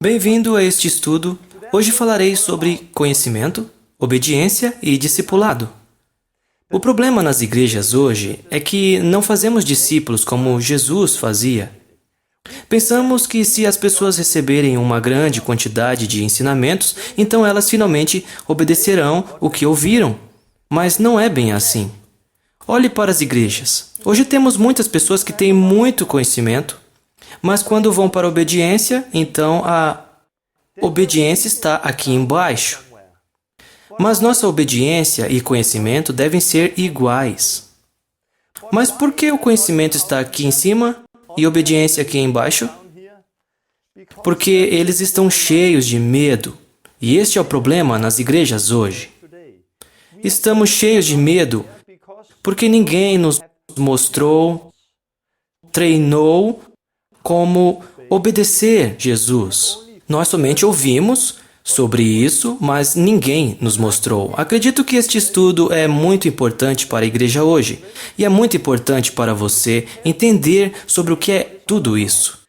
Bem-vindo a este estudo. Hoje falarei sobre conhecimento, obediência e discipulado. O problema nas igrejas hoje é que não fazemos discípulos como Jesus fazia. Pensamos que se as pessoas receberem uma grande quantidade de ensinamentos, então elas finalmente obedecerão o que ouviram. Mas não é bem assim. Olhe para as igrejas. Hoje temos muitas pessoas que têm muito conhecimento, mas quando vão para a obediência, então a obediência está aqui embaixo. Mas nossa obediência e conhecimento devem ser iguais. Mas por que o conhecimento está aqui em cima e a obediência aqui embaixo? Porque eles estão cheios de medo. E este é o problema nas igrejas hoje. Estamos cheios de medo porque ninguém nos mostrou, treinou como obedecer Jesus. Nós somente ouvimos sobre isso, mas ninguém nos mostrou. Acredito que este estudo é muito importante para a igreja hoje. E é muito importante para você entender sobre o que é tudo isso.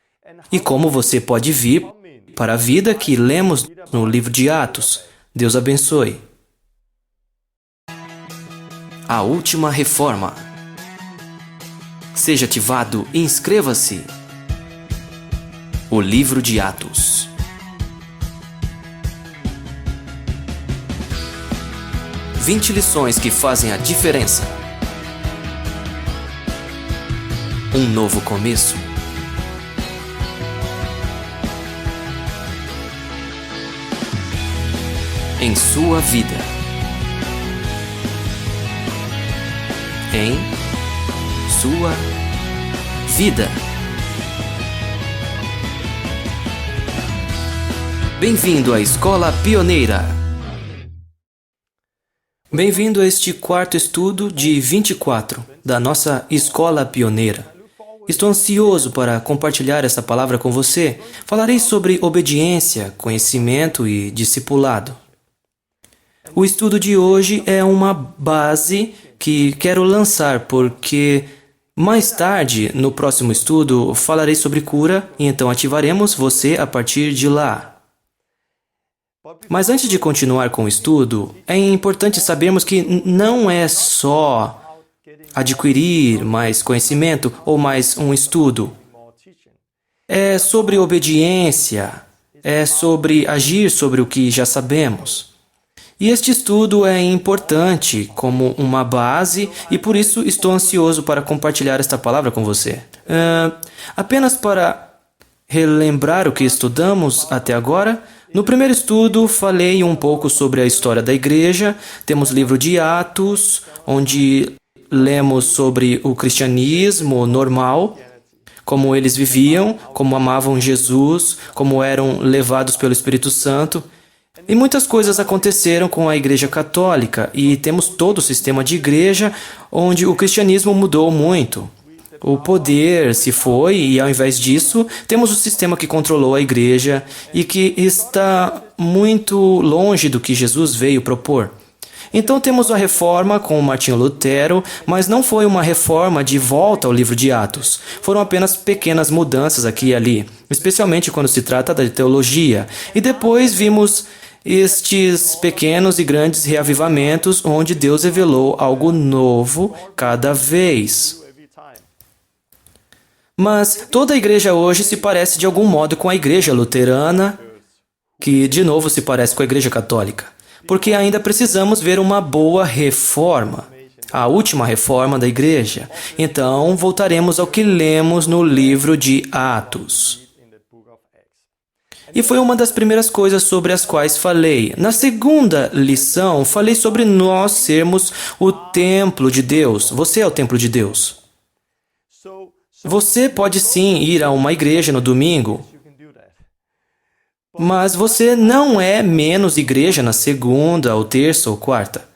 E como você pode vir para a vida que lemos no livro de Atos. Deus abençoe. A última reforma. Seja ativado e inscreva-se. O livro de Atos. Vinte lições que fazem a diferença. Um novo começo. Em sua vida. Em sua vida. Bem-vindo à Escola Pioneira. Bem-vindo a este quarto estudo de 24 da nossa Escola Pioneira. Estou ansioso para compartilhar essa palavra com você. Falarei sobre obediência, conhecimento e discipulado. O estudo de hoje é uma base que quero lançar porque mais tarde, no próximo estudo, falarei sobre cura e então ativaremos você a partir de lá. Mas antes de continuar com o estudo, é importante sabermos que não é só adquirir mais conhecimento ou mais um estudo. É sobre obediência, é sobre agir sobre o que já sabemos. E este estudo é importante como uma base e por isso estou ansioso para compartilhar esta palavra com você. Apenas para relembrar o que estudamos até agora, no primeiro estudo falei um pouco sobre a história da igreja, temos o livro de Atos, onde lemos sobre o cristianismo normal, como eles viviam, como amavam Jesus, como eram levados pelo Espírito Santo. E muitas coisas aconteceram com a Igreja Católica e temos todo o sistema de igreja onde o cristianismo mudou muito. O poder se foi e, ao invés disso, temos o sistema que controlou a igreja e que está muito longe do que Jesus veio propor. Então temos a reforma com Martinho Lutero, mas não foi uma reforma de volta ao livro de Atos. Foram apenas pequenas mudanças aqui e ali, especialmente quando se trata da teologia. E depois vimos estes pequenos e grandes reavivamentos onde Deus revelou algo novo cada vez. Mas toda a igreja hoje se parece de algum modo com a igreja luterana, que de novo se parece com a igreja católica, porque ainda precisamos ver uma boa reforma, a última reforma da igreja. Então, voltaremos ao que lemos no livro de Atos. E foi uma das primeiras coisas sobre as quais falei. Na segunda lição, falei sobre nós sermos o templo de Deus. Você é o templo de Deus. Você pode sim ir a uma igreja no domingo, mas você não é menos igreja na segunda, ou terça, ou quarta.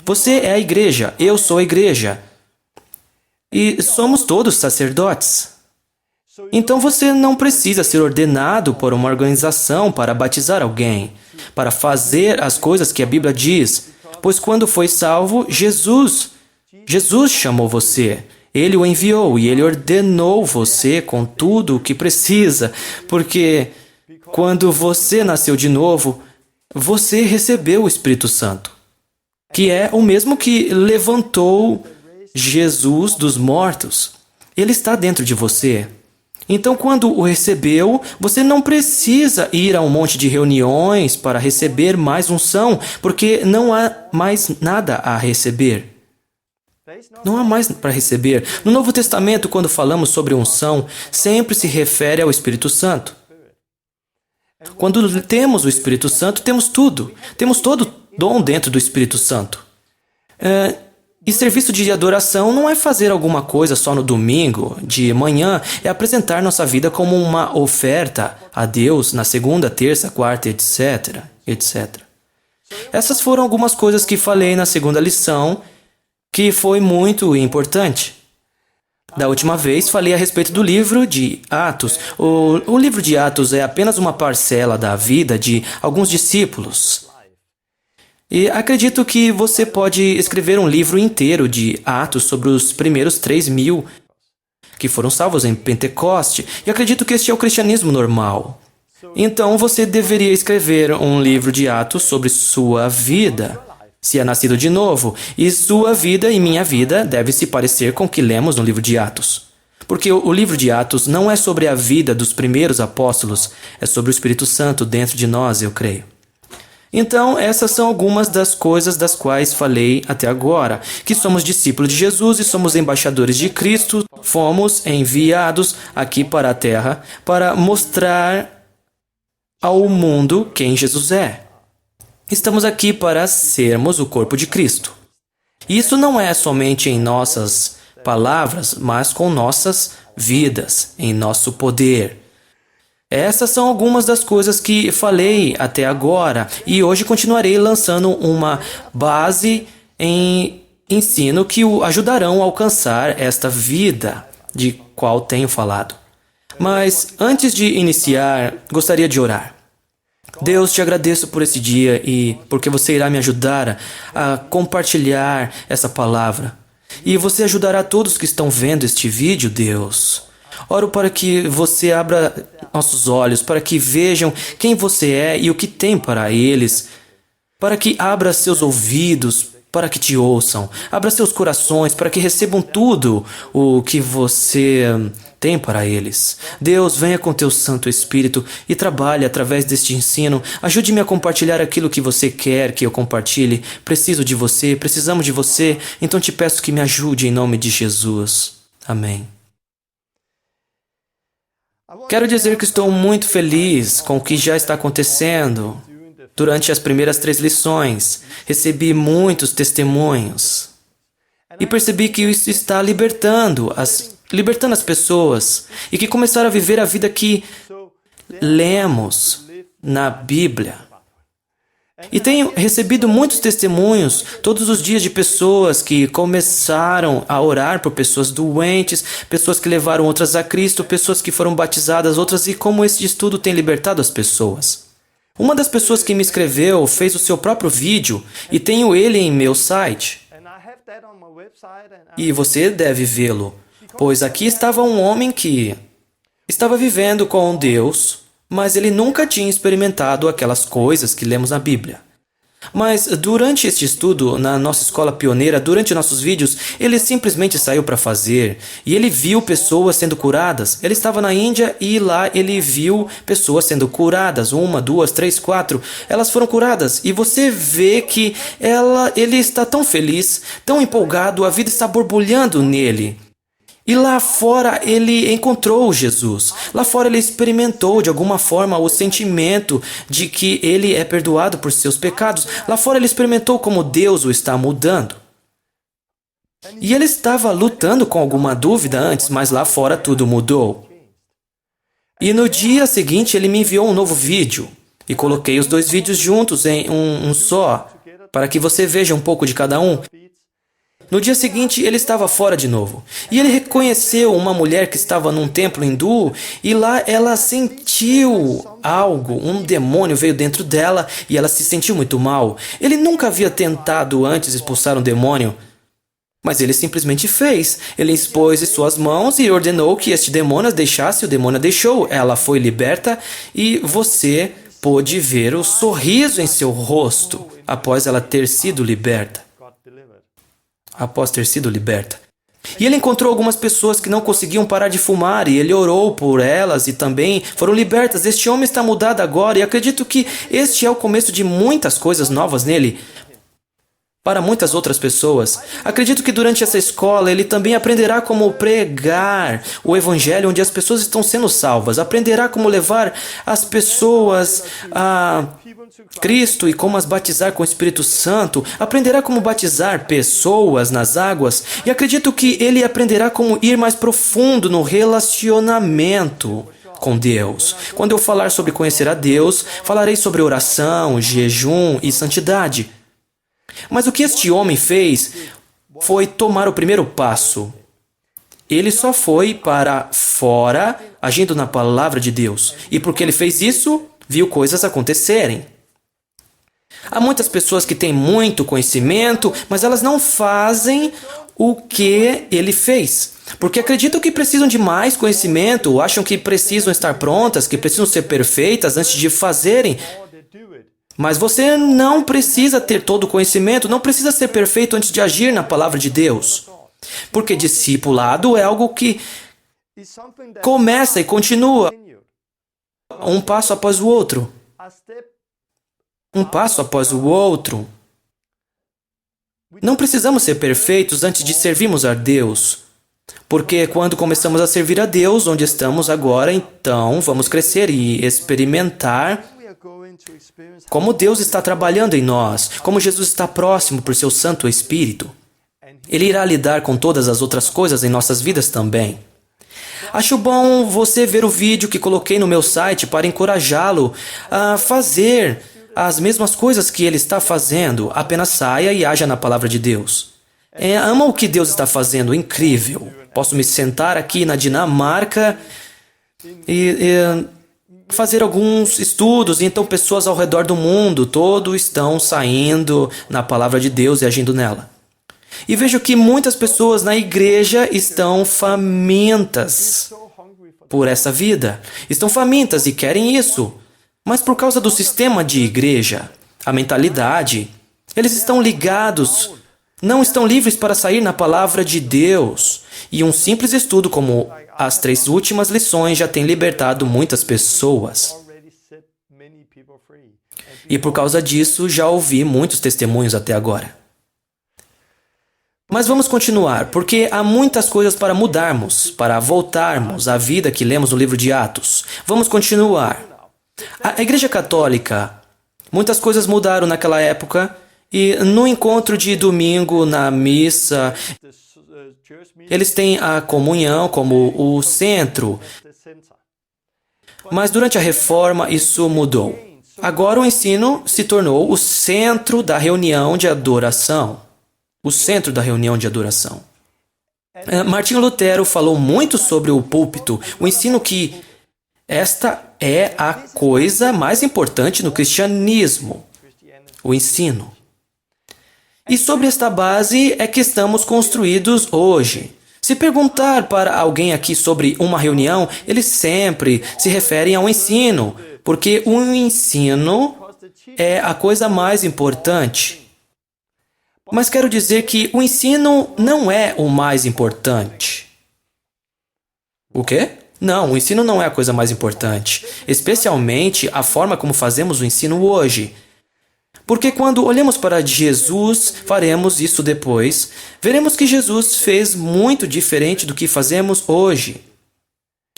Você é a igreja, eu sou a igreja. E somos todos sacerdotes. Então você não precisa ser ordenado por uma organização para batizar alguém, para fazer as coisas que a Bíblia diz, pois quando foi salvo, Jesus chamou você. Ele o enviou e Ele ordenou você com tudo o que precisa, porque Quando você nasceu de novo, você recebeu o Espírito Santo, que é o mesmo que levantou Jesus dos mortos. Ele está dentro de você. Então, quando o recebeu, você não precisa ir a um monte de reuniões para receber mais unção, porque não há mais nada a receber. Não há mais para receber. No Novo Testamento, quando falamos sobre unção, sempre se refere ao Espírito Santo. Quando temos o Espírito Santo, temos tudo. Temos todo dom dentro do Espírito Santo. E serviço de adoração não é fazer alguma coisa só no domingo, de manhã, é apresentar nossa vida como uma oferta a Deus na segunda, terça, quarta, etc, etc. Essas foram algumas coisas que falei na segunda lição, que foi muito importante. Da última vez, falei a respeito do livro de Atos. O livro de Atos é apenas uma parcela da vida de alguns discípulos. E acredito que você pode escrever um livro inteiro de Atos sobre os primeiros 3.000 que foram salvos em Pentecoste. E acredito que este é o cristianismo normal. Então você deveria escrever um livro de Atos sobre sua vida, se é nascido de novo. E sua vida e minha vida deve se parecer com o que lemos no livro de Atos. Porque o livro de Atos não é sobre a vida dos primeiros apóstolos, é sobre o Espírito Santo dentro de nós, eu creio. Então, essas são algumas das coisas das quais falei até agora, que somos discípulos de Jesus e somos embaixadores de Cristo, fomos enviados aqui para a Terra para mostrar ao mundo quem Jesus é. Estamos aqui para sermos o corpo de Cristo. Isso não é somente em nossas palavras, mas com nossas vidas, em nosso poder. Essas são algumas das coisas que falei até agora e hoje continuarei lançando uma base em ensino que o ajudarão a alcançar esta vida de qual tenho falado. Mas antes de iniciar, gostaria de orar. Deus, te agradeço por esse dia e porque você irá me ajudar a compartilhar essa palavra. E você ajudará todos que estão vendo este vídeo, Deus. Oro para que você abra nossos olhos, para que vejam quem você é e o que tem para eles, para que abra seus ouvidos, para que te ouçam, abra seus corações, para que recebam tudo o que você tem para eles. Deus, venha com teu Santo Espírito e trabalhe através deste ensino. Ajude-me a compartilhar aquilo que você quer que eu compartilhe. Preciso de você, precisamos de você, então te peço que me ajude em nome de Jesus. Amém. Quero dizer que estou muito feliz com o que já está acontecendo. Durante as primeiras 3 lições, recebi muitos testemunhos. E percebi que isso está libertando as pessoas e que começaram a viver a vida que lemos na Bíblia. E tenho recebido muitos testemunhos todos os dias de pessoas que começaram a orar por pessoas doentes, pessoas que levaram outras a Cristo, pessoas que foram batizadas, outras, e como esse estudo tem libertado as pessoas. Uma das pessoas que me escreveu fez o seu próprio vídeo e tenho ele em meu site. E você deve vê-lo, pois aqui estava um homem que estava vivendo com Deus, mas ele nunca tinha experimentado aquelas coisas que lemos na Bíblia. Mas durante este estudo, na nossa escola pioneira, durante nossos vídeos, ele simplesmente saiu para fazer. E ele viu pessoas sendo curadas. Ele estava na Índia e lá ele viu pessoas sendo curadas. 1, 2, 3, 4. Elas foram curadas. E você vê que ele está tão feliz, tão empolgado, a vida está borbulhando nele. E lá fora ele encontrou Jesus. Lá fora ele experimentou de alguma forma o sentimento de que ele é perdoado por seus pecados. Lá fora ele experimentou como Deus o está mudando. E ele estava lutando com alguma dúvida antes, mas lá fora tudo mudou. E no dia seguinte ele me enviou um novo vídeo. E coloquei os 2 vídeos juntos em um só, para que você veja um pouco de cada um. No dia seguinte, ele estava fora de novo. E ele reconheceu uma mulher que estava num templo hindu e lá ela sentiu algo, um demônio veio dentro dela e ela se sentiu muito mal. Ele nunca havia tentado antes expulsar um demônio. Mas ele simplesmente fez. Ele expôs suas mãos e ordenou que este demônio a deixasse. O demônio a deixou. Ela foi liberta e você pôde ver o sorriso em seu rosto após ela ter sido liberta. Após ter sido liberta. E ele encontrou algumas pessoas que não conseguiam parar de fumar e ele orou por elas e também foram libertas. Este homem está mudado agora e acredito que este é o começo de muitas coisas novas nele. Para muitas outras pessoas, acredito que durante essa escola ele também aprenderá como pregar o evangelho onde as pessoas estão sendo salvas, aprenderá como levar as pessoas a Cristo e como as batizar com o Espírito Santo, aprenderá como batizar pessoas nas águas e acredito que ele aprenderá como ir mais profundo no relacionamento com Deus. Quando eu falar sobre conhecer a Deus, falarei sobre oração, jejum e santidade. Mas o que este homem fez foi tomar o primeiro passo. Ele só foi para fora, agindo na palavra de Deus. E porque ele fez isso, viu coisas acontecerem. Há muitas pessoas que têm muito conhecimento, mas elas não fazem o que ele fez. Porque acreditam que precisam de mais conhecimento, acham que precisam estar prontas, que precisam ser perfeitas antes de fazerem. Mas você não precisa ter todo o conhecimento, não precisa ser perfeito antes de agir na palavra de Deus. Porque discipulado é algo que começa e continua um passo após o outro. Um passo após o outro. Não precisamos ser perfeitos antes de servirmos a Deus. Porque quando começamos a servir a Deus, onde estamos agora, então vamos crescer e experimentar como Deus está trabalhando em nós, como Jesus está próximo por seu Santo Espírito. Ele irá lidar com todas as outras coisas em nossas vidas também. Acho bom você ver o vídeo que coloquei no meu site para encorajá-lo a fazer as mesmas coisas que ele está fazendo. Apenas saia e haja na palavra de Deus. Ama o que Deus está fazendo, incrível. Posso me sentar aqui na Dinamarca e fazer alguns estudos, e então pessoas ao redor do mundo todo estão saindo na palavra de Deus e agindo nela. E vejo que muitas pessoas na igreja estão famintas por essa vida. Estão famintas e querem isso. Mas por causa do sistema de igreja, a mentalidade, eles estão ligados, não estão livres para sair na palavra de Deus. E um simples estudo como as 3 últimas lições já tem libertado muitas pessoas. E por causa disso, já ouvi muitos testemunhos até agora. Mas vamos continuar, porque há muitas coisas para mudarmos, para voltarmos à vida que lemos no livro de Atos. Vamos continuar. A Igreja Católica, muitas coisas mudaram naquela época, e no encontro de domingo, na missa, eles têm a comunhão como o centro. Mas durante a reforma isso mudou. Agora o ensino se tornou o centro da reunião de adoração. O centro da reunião de adoração. Martinho Lutero falou muito sobre o púlpito, o ensino que esta é a coisa mais importante no cristianismo. O ensino. E sobre esta base é que estamos construídos hoje. Se perguntar para alguém aqui sobre uma reunião, eles sempre se referem ao ensino, porque o ensino é a coisa mais importante. Mas quero dizer que o ensino não é o mais importante. O quê? Não, o ensino não é a coisa mais importante, especialmente a forma como fazemos o ensino hoje. Porque quando olhamos para Jesus, faremos isso depois, veremos que Jesus fez muito diferente do que fazemos hoje.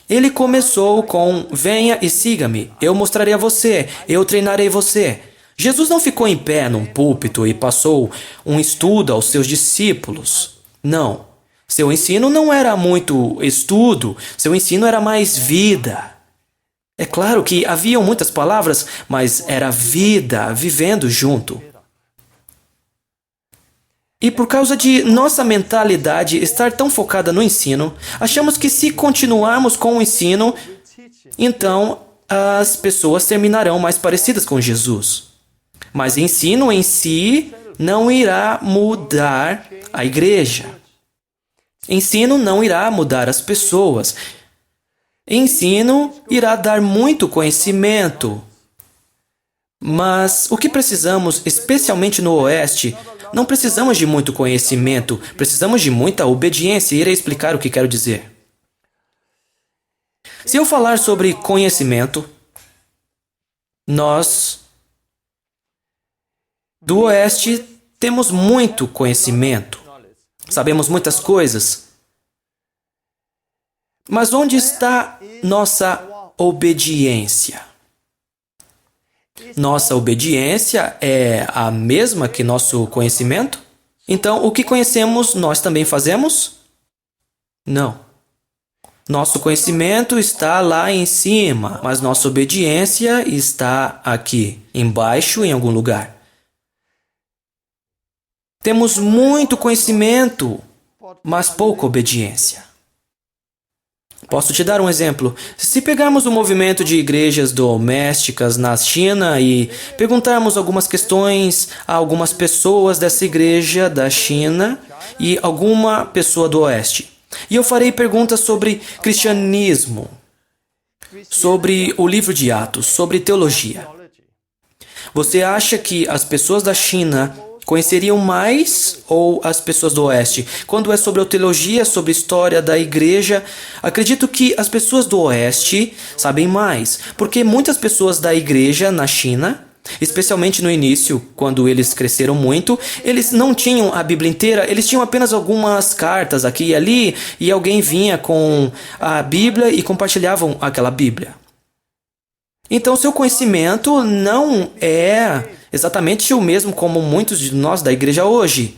Ele começou com: venha e siga-me, eu mostrarei a você, eu treinarei você. Jesus não ficou em pé num púlpito e passou um estudo aos seus discípulos. Não. Seu ensino não era muito estudo, seu ensino era mais vida. É claro que haviam muitas palavras, mas era vida vivendo junto. E por causa de nossa mentalidade estar tão focada no ensino, achamos que se continuarmos com o ensino, então as pessoas terminarão mais parecidas com Jesus. Mas ensino em si não irá mudar a igreja. Ensino não irá mudar as pessoas. Ensino irá dar muito conhecimento. Mas o que precisamos, especialmente no Oeste, não precisamos de muito conhecimento, precisamos de muita obediência. E irei explicar o que quero dizer. Se eu falar sobre conhecimento, nós do Oeste temos muito conhecimento. Sabemos muitas coisas. Mas onde está nossa obediência? Nossa obediência é a mesma que nosso conhecimento? Então, o que conhecemos, nós também fazemos? Não. Nosso conhecimento está lá em cima, mas nossa obediência está aqui, embaixo, em algum lugar. Temos muito conhecimento, mas pouca obediência. Posso te dar um exemplo. Se pegarmos o movimento de igrejas domésticas na China e perguntarmos algumas questões a algumas pessoas dessa igreja da China e alguma pessoa do Oeste. E eu farei perguntas sobre cristianismo, sobre o livro de Atos, sobre teologia. Você acha que as pessoas da China conheceriam mais ou as pessoas do Oeste? Quando é sobre a teologia, sobre a história da igreja, acredito que as pessoas do Oeste sabem mais, porque muitas pessoas da igreja na China, especialmente no início, quando eles cresceram muito, eles não tinham a Bíblia inteira, eles tinham apenas algumas cartas aqui e ali, e alguém vinha com a Bíblia e compartilhavam aquela Bíblia. Então, seu conhecimento não é exatamente o mesmo como muitos de nós da igreja hoje.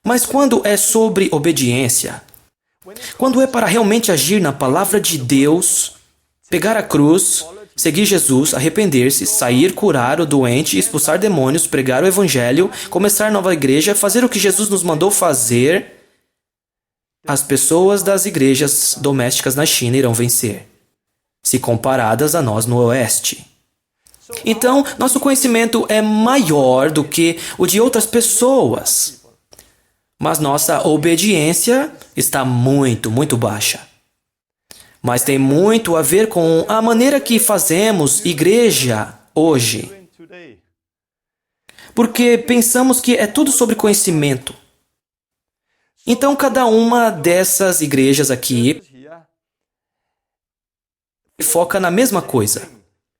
Mas quando é sobre obediência, quando é para realmente agir na palavra de Deus, pegar a cruz, seguir Jesus, arrepender-se, sair, curar o doente, expulsar demônios, pregar o evangelho, começar nova igreja, fazer o que Jesus nos mandou fazer, as pessoas das igrejas domésticas na China irão vencer, se comparadas a nós no Oeste. Então, nosso conhecimento é maior do que o de outras pessoas, mas nossa obediência está muito, muito baixa. Mas tem muito a ver com a maneira que fazemos igreja hoje. Porque pensamos que é tudo sobre conhecimento. Então, cada uma dessas igrejas aqui foca na mesma coisa.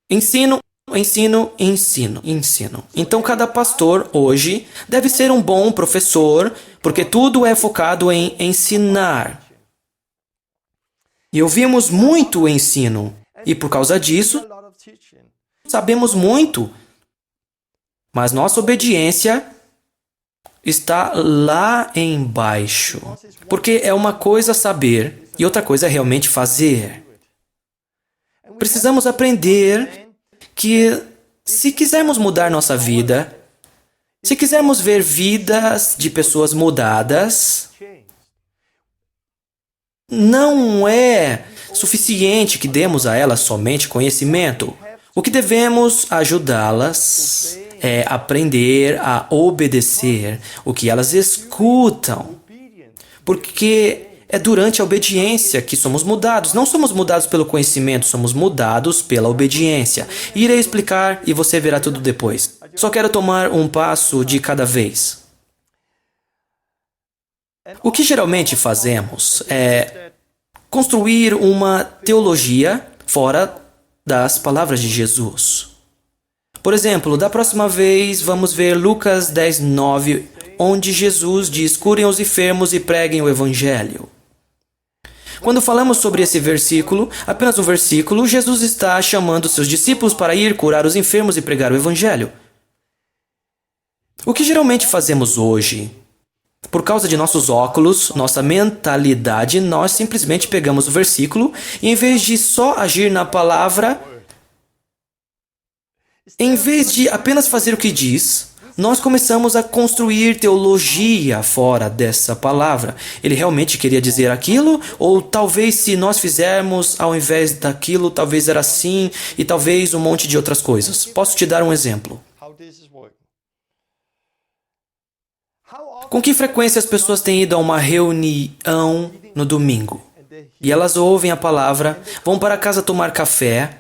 Ensino, ensino, ensino, ensino. Então, cada pastor hoje deve ser um bom professor, porque tudo é focado em ensinar. E ouvimos muito ensino, e por causa disso, sabemos muito. Mas nossa obediência está lá embaixo. Porque é uma coisa saber e outra coisa é realmente fazer. Precisamos aprender que se quisermos mudar nossa vida, se quisermos ver vidas de pessoas mudadas, não é suficiente que demos a elas somente conhecimento. O que devemos ajudá-las é aprender a obedecer o que elas escutam. Porque é durante a obediência que somos mudados. Não somos mudados pelo conhecimento, somos mudados pela obediência. Irei explicar e você verá tudo depois. Só quero tomar um passo de cada vez. O que geralmente fazemos é construir uma teologia fora das palavras de Jesus. Por exemplo, da próxima vez vamos ver Lucas 10:9, onde Jesus diz: curem os enfermos e preguem o evangelho. Quando falamos sobre esse versículo, apenas um versículo, Jesus está chamando seus discípulos para ir curar os enfermos e pregar o evangelho. O que geralmente fazemos hoje? Por causa de nossos óculos, nossa mentalidade, nós simplesmente pegamos o versículo e em vez de só agir na palavra, em vez de apenas fazer o que diz, nós começamos a construir teologia fora dessa palavra. Ele realmente queria dizer aquilo? Ou talvez se nós fizermos ao invés daquilo, talvez era assim e talvez um monte de outras coisas. Posso te dar um exemplo. Com que frequência as pessoas têm ido a uma reunião no domingo? E elas ouvem a palavra, vão para casa tomar café,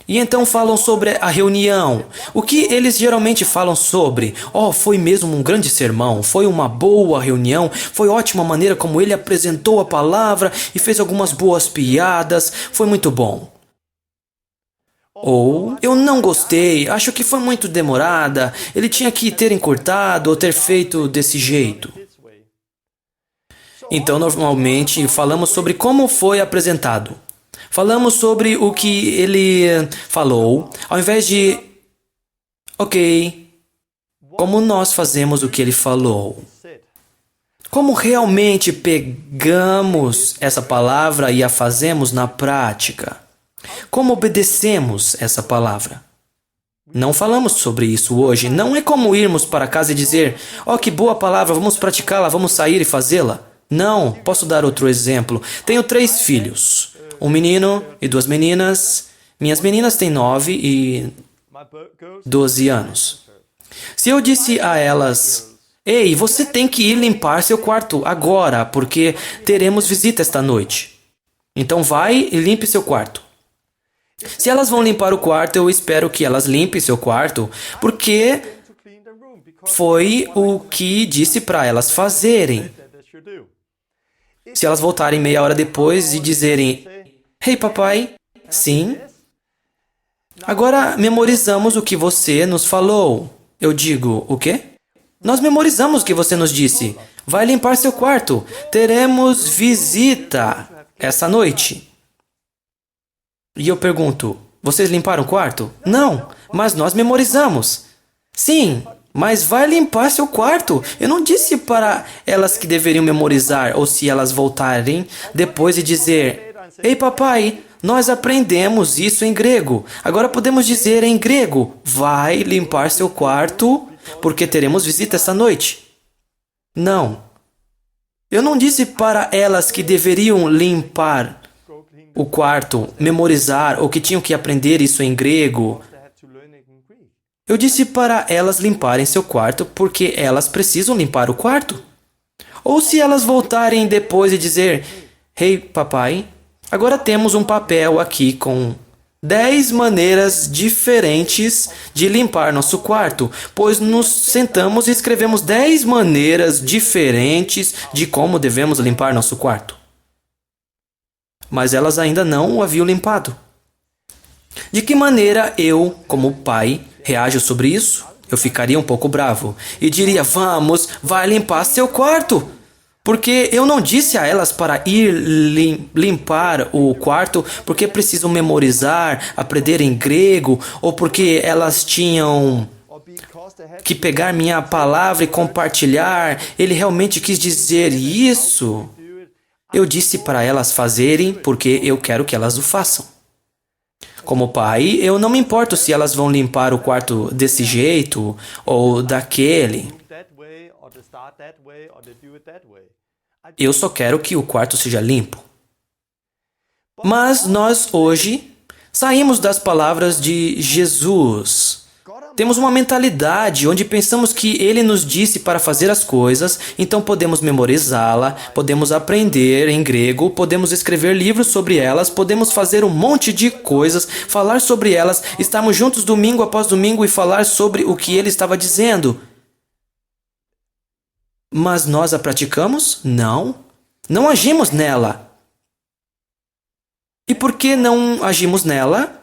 e então falam sobre a reunião. O que eles geralmente falam sobre? Oh, foi mesmo um grande sermão, foi uma boa reunião, foi ótima maneira como ele apresentou a palavra e fez algumas boas piadas, foi muito bom. Ou, eu não gostei, acho que foi muito demorada, ele tinha que ter encurtado ou ter feito desse jeito. Então, normalmente, falamos sobre como foi apresentado. Falamos sobre o que ele falou, ao invés de, ok, como nós fazemos o que ele falou? Como realmente pegamos essa palavra e a fazemos na prática? Como obedecemos essa palavra? Não falamos sobre isso hoje. Não é como irmos para casa e dizer, oh, que boa palavra, vamos praticá-la, vamos sair e fazê-la. Não, posso dar outro exemplo. Tenho 3 filhos. Um menino e 2 meninas. Minhas meninas têm 9 e 12 anos. Se eu disse a elas, ei, você tem que ir limpar seu quarto agora, porque teremos visita esta noite. Então vai e limpe seu quarto. Se elas vão limpar o quarto, eu espero que elas limpem seu quarto, porque foi o que disse para elas fazerem. Se elas voltarem meia hora depois e dizerem, hey, papai, sim. Agora memorizamos o que você nos falou. Eu digo, o quê? Nós memorizamos o que você nos disse. Vai limpar seu quarto. Teremos visita essa noite. E eu pergunto, vocês limparam o quarto? Não, mas nós memorizamos. Sim, mas vai limpar seu quarto. Eu não disse para elas que deveriam memorizar, ou se elas voltarem depois e dizer, ei, papai, nós aprendemos isso em grego. Agora podemos dizer em grego, vai limpar seu quarto, porque teremos visita esta noite. Não. Eu não disse para elas que deveriam limpar o quarto, memorizar, ou que tinham que aprender isso em grego. Eu disse para elas limparem seu quarto, porque elas precisam limpar o quarto. Ou se elas voltarem depois e dizer, hey, papai, agora temos um papel aqui com 10 maneiras diferentes de limpar nosso quarto, pois nos sentamos e escrevemos 10 maneiras diferentes de como devemos limpar nosso quarto. Mas elas ainda não o haviam limpado. De que maneira eu, como pai, reajo sobre isso? Eu ficaria um pouco bravo e diria, vamos, vai limpar seu quarto. Porque eu não disse a elas para ir limpar o quarto porque precisam memorizar, aprender em grego, ou porque elas tinham que pegar minha palavra e compartilhar. Ele realmente quis dizer isso. Eu disse para elas fazerem porque eu quero que elas o façam. Como pai, eu não me importo se elas vão limpar o quarto desse jeito ou daquele. Eu só quero que o quarto seja limpo. Mas nós hoje saímos das palavras de Jesus. Temos uma mentalidade onde pensamos que Ele nos disse para fazer as coisas, então podemos memorizá-la, podemos aprender em grego, podemos escrever livros sobre elas, podemos fazer um monte de coisas, falar sobre elas, estarmos juntos domingo após domingo e falar sobre o que Ele estava dizendo. Mas nós a praticamos? Não. Não agimos nela. E por que não agimos nela?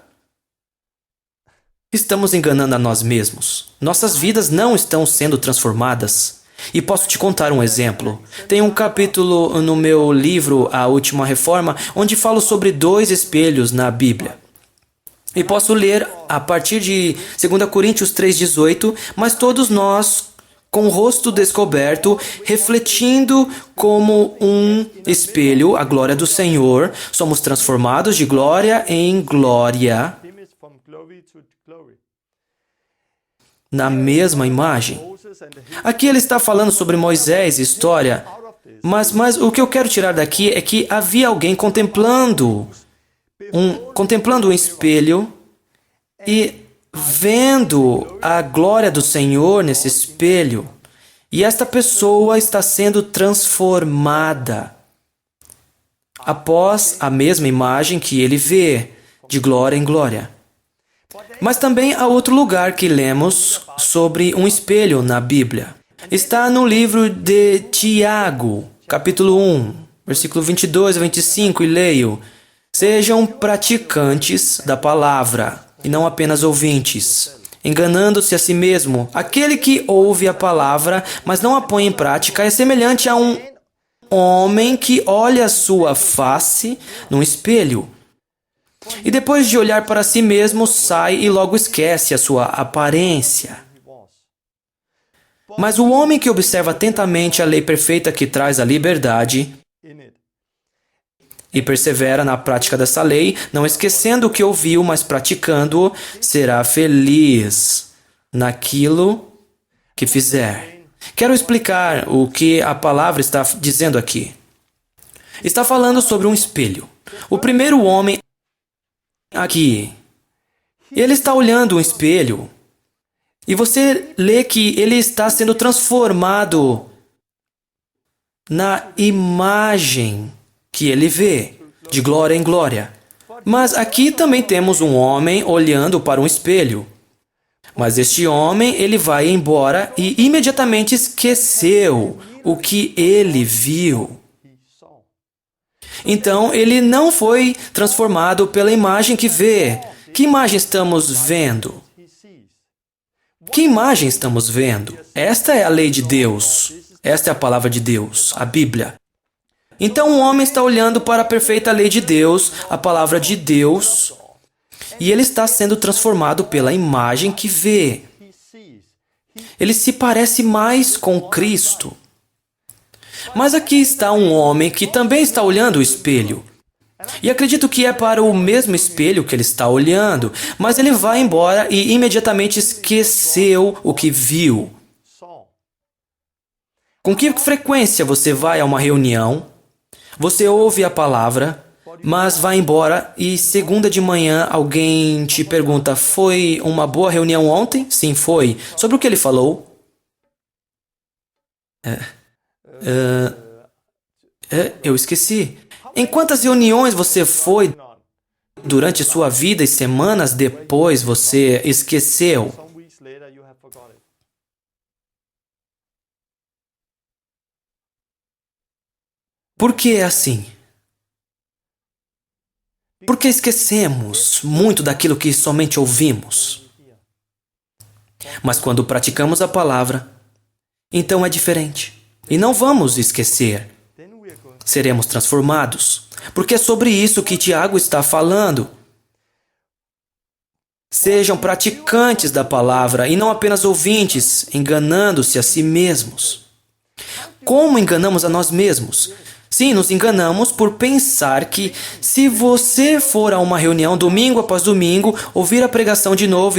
Estamos enganando a nós mesmos. Nossas vidas não estão sendo transformadas. E posso te contar um exemplo. Tem um capítulo no meu livro, A Última Reforma, onde falo sobre 2 espelhos na Bíblia. E posso ler a partir de 2 Coríntios 3,18, mas todos nós, com o rosto descoberto, refletindo como um espelho a glória do Senhor, somos transformados de glória em glória, na mesma imagem. Aqui ele está falando sobre Moisés, história, mas o que eu quero tirar daqui é que havia alguém contemplando um espelho e vendo a glória do Senhor nesse espelho. E esta pessoa está sendo transformada após a mesma imagem que ele vê, de glória em glória. Mas também há outro lugar que lemos sobre um espelho na Bíblia. Está no livro de Tiago, capítulo 1, versículo 22 a 25, e leio: Sejam praticantes da palavra, e não apenas ouvintes, enganando-se a si mesmo. Aquele que ouve a palavra, mas não a põe em prática, é semelhante a um homem que olha a sua face num espelho. E depois de olhar para si mesmo, sai e logo esquece a sua aparência. Mas o homem que observa atentamente a lei perfeita que traz a liberdade e persevera na prática dessa lei, não esquecendo o que ouviu, mas praticando-o, será feliz naquilo que fizer. Quero explicar o que a palavra está dizendo aqui. Está falando sobre um espelho. O primeiro homem aqui, ele está olhando um espelho e você lê que ele está sendo transformado na imagem que ele vê, de glória em glória. Mas aqui também temos um homem olhando para um espelho. Mas este homem, ele vai embora e imediatamente esqueceu o que ele viu. Então, ele não foi transformado pela imagem que vê. Que imagem estamos vendo? Que imagem estamos vendo? Esta é a lei de Deus. Esta é a palavra de Deus, a Bíblia. Então, um homem está olhando para a perfeita lei de Deus, a palavra de Deus, e ele está sendo transformado pela imagem que vê. Ele se parece mais com Cristo. Mas aqui está um homem que também está olhando o espelho. E acredito que é para o mesmo espelho que ele está olhando, mas ele vai embora e imediatamente esqueceu o que viu. Com que frequência você vai a uma reunião, você ouve a palavra, mas vai embora e segunda de manhã alguém te pergunta: foi uma boa reunião ontem? Sim, foi. Sobre o que ele falou? Eu esqueci. Em quantas reuniões você foi durante sua vida e semanas depois você esqueceu? Por que é assim? Porque esquecemos muito daquilo que somente ouvimos. Mas quando praticamos a palavra, então é diferente. E não vamos esquecer. Seremos transformados. Porque é sobre isso que Tiago está falando. Sejam praticantes da palavra e não apenas ouvintes, enganando-se a si mesmos. Como enganamos a nós mesmos? Sim, nos enganamos por pensar que se você for a uma reunião domingo após domingo, ouvir a pregação de novo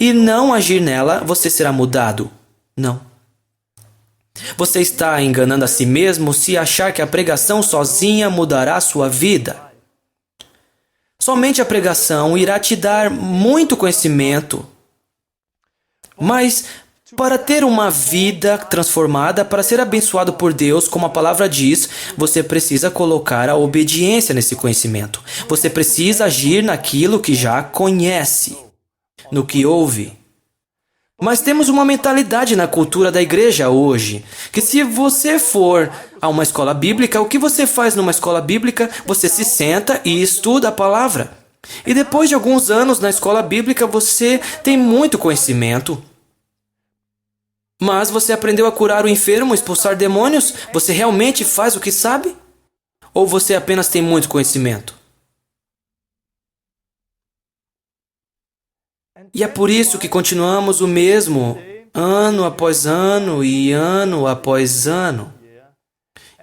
e não agir nela, você será mudado. Não. Você está enganando a si mesmo se achar que a pregação sozinha mudará a sua vida. Somente a pregação irá te dar muito conhecimento, mas para ter uma vida transformada, para ser abençoado por Deus, como a palavra diz, você precisa colocar a obediência nesse conhecimento. Você precisa agir naquilo que já conhece, no que ouve. Mas temos uma mentalidade na cultura da igreja hoje, que se você for a uma escola bíblica, o que você faz numa escola bíblica? Você se senta e estuda a palavra. E depois de alguns anos na escola bíblica, você tem muito conhecimento. Mas você aprendeu a curar o enfermo, expulsar demônios? Você realmente faz o que sabe? Ou você apenas tem muito conhecimento? E é por isso que continuamos o mesmo, ano após ano e ano após ano.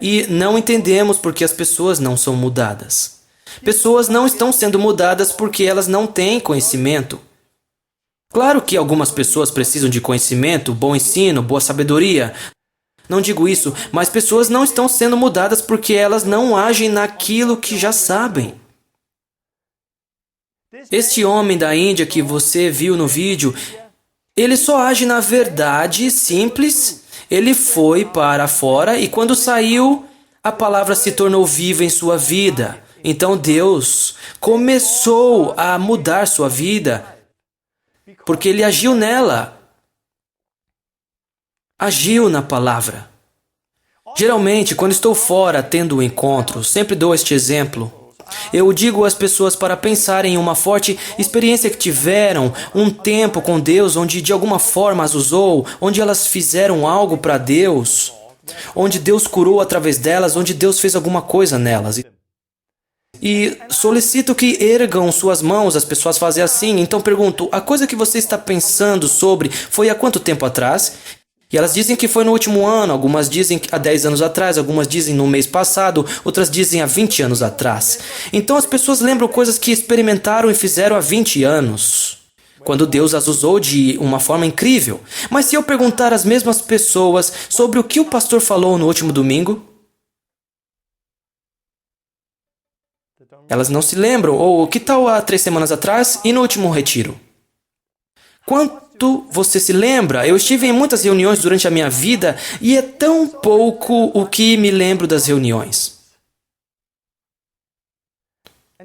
E não entendemos porque as pessoas não são mudadas. Pessoas não estão sendo mudadas porque elas não têm conhecimento. Claro que algumas pessoas precisam de conhecimento, bom ensino, boa sabedoria. Não digo isso, mas pessoas não estão sendo mudadas porque elas não agem naquilo que já sabem. Este homem da Índia que você viu no vídeo, ele só age na verdade simples Ele foi para fora e quando saiu, a palavra se tornou viva em sua vida. Então Deus começou a mudar sua vida porque ele agiu nela. Agiu na palavra. Geralmente, quando estou fora tendo um encontro, sempre dou este exemplo. Eu digo às pessoas para pensarem em uma forte experiência que tiveram, um tempo com Deus onde de alguma forma as usou, onde elas fizeram algo para Deus, onde Deus curou através delas, onde Deus fez alguma coisa nelas. E solicito que ergam suas mãos, as pessoas fazem assim, então pergunto, a coisa que você está pensando sobre foi há quanto tempo atrás? E elas dizem que foi no último ano, algumas dizem que há 10 anos atrás, algumas dizem no mês passado, outras dizem há 20 anos atrás. Então as pessoas lembram coisas que experimentaram e fizeram há 20 anos, quando Deus as usou de uma forma incrível. Mas se eu perguntar às mesmas pessoas sobre o que o pastor falou no último domingo, elas não se lembram. Ou que tal há 3 semanas atrás e no último retiro? Quanto você se lembra? Eu estive em muitas reuniões durante a minha vida e é tão pouco o que me lembro das reuniões.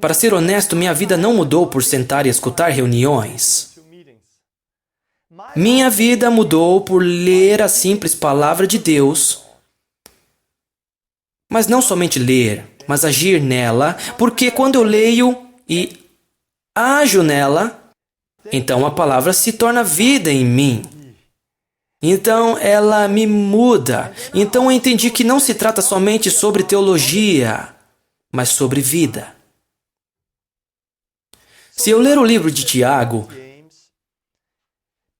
Para ser honesto, minha vida não mudou por sentar e escutar reuniões. Minha vida mudou por ler a simples palavra de Deus, mas não somente ler, mas agir nela, porque quando eu leio e ajo nela, então a palavra se torna vida em mim. Então ela me muda. Então eu entendi que não se trata somente sobre teologia, mas sobre vida. Se eu ler o livro de Tiago,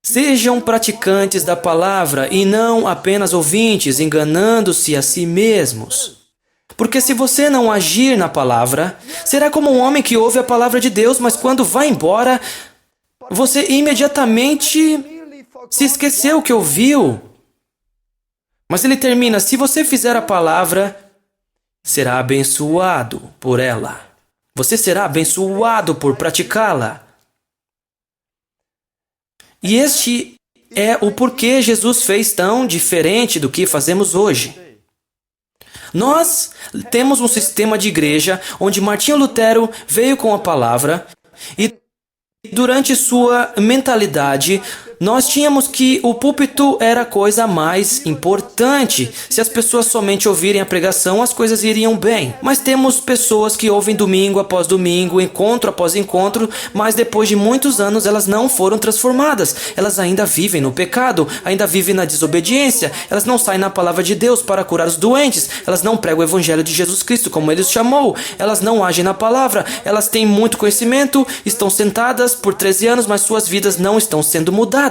sejam praticantes da palavra e não apenas ouvintes, enganando-se a si mesmos. Porque se você não agir na palavra, será como um homem que ouve a palavra de Deus, mas quando vai embora, você imediatamente se esqueceu que ouviu. Mas ele termina, se você fizer a palavra, será abençoado por ela. Você será abençoado por praticá-la. E este é o porquê Jesus fez tão diferente do que fazemos hoje. Nós temos um sistema de igreja onde Martinho Lutero veio com a palavra e durante sua mentalidade, nós tínhamos que o púlpito era a coisa mais importante. Se as pessoas somente ouvirem a pregação, as coisas iriam bem. Mas temos pessoas que ouvem domingo após domingo, encontro após encontro, mas depois de muitos anos elas não foram transformadas. Elas ainda vivem no pecado, ainda vivem na desobediência. Elas não saem na palavra de Deus para curar os doentes. Elas não pregam o evangelho de Jesus Cristo como ele os chamou. Elas não agem na palavra. Elas têm muito conhecimento, estão sentadas por 13 anos, mas suas vidas não estão sendo mudadas.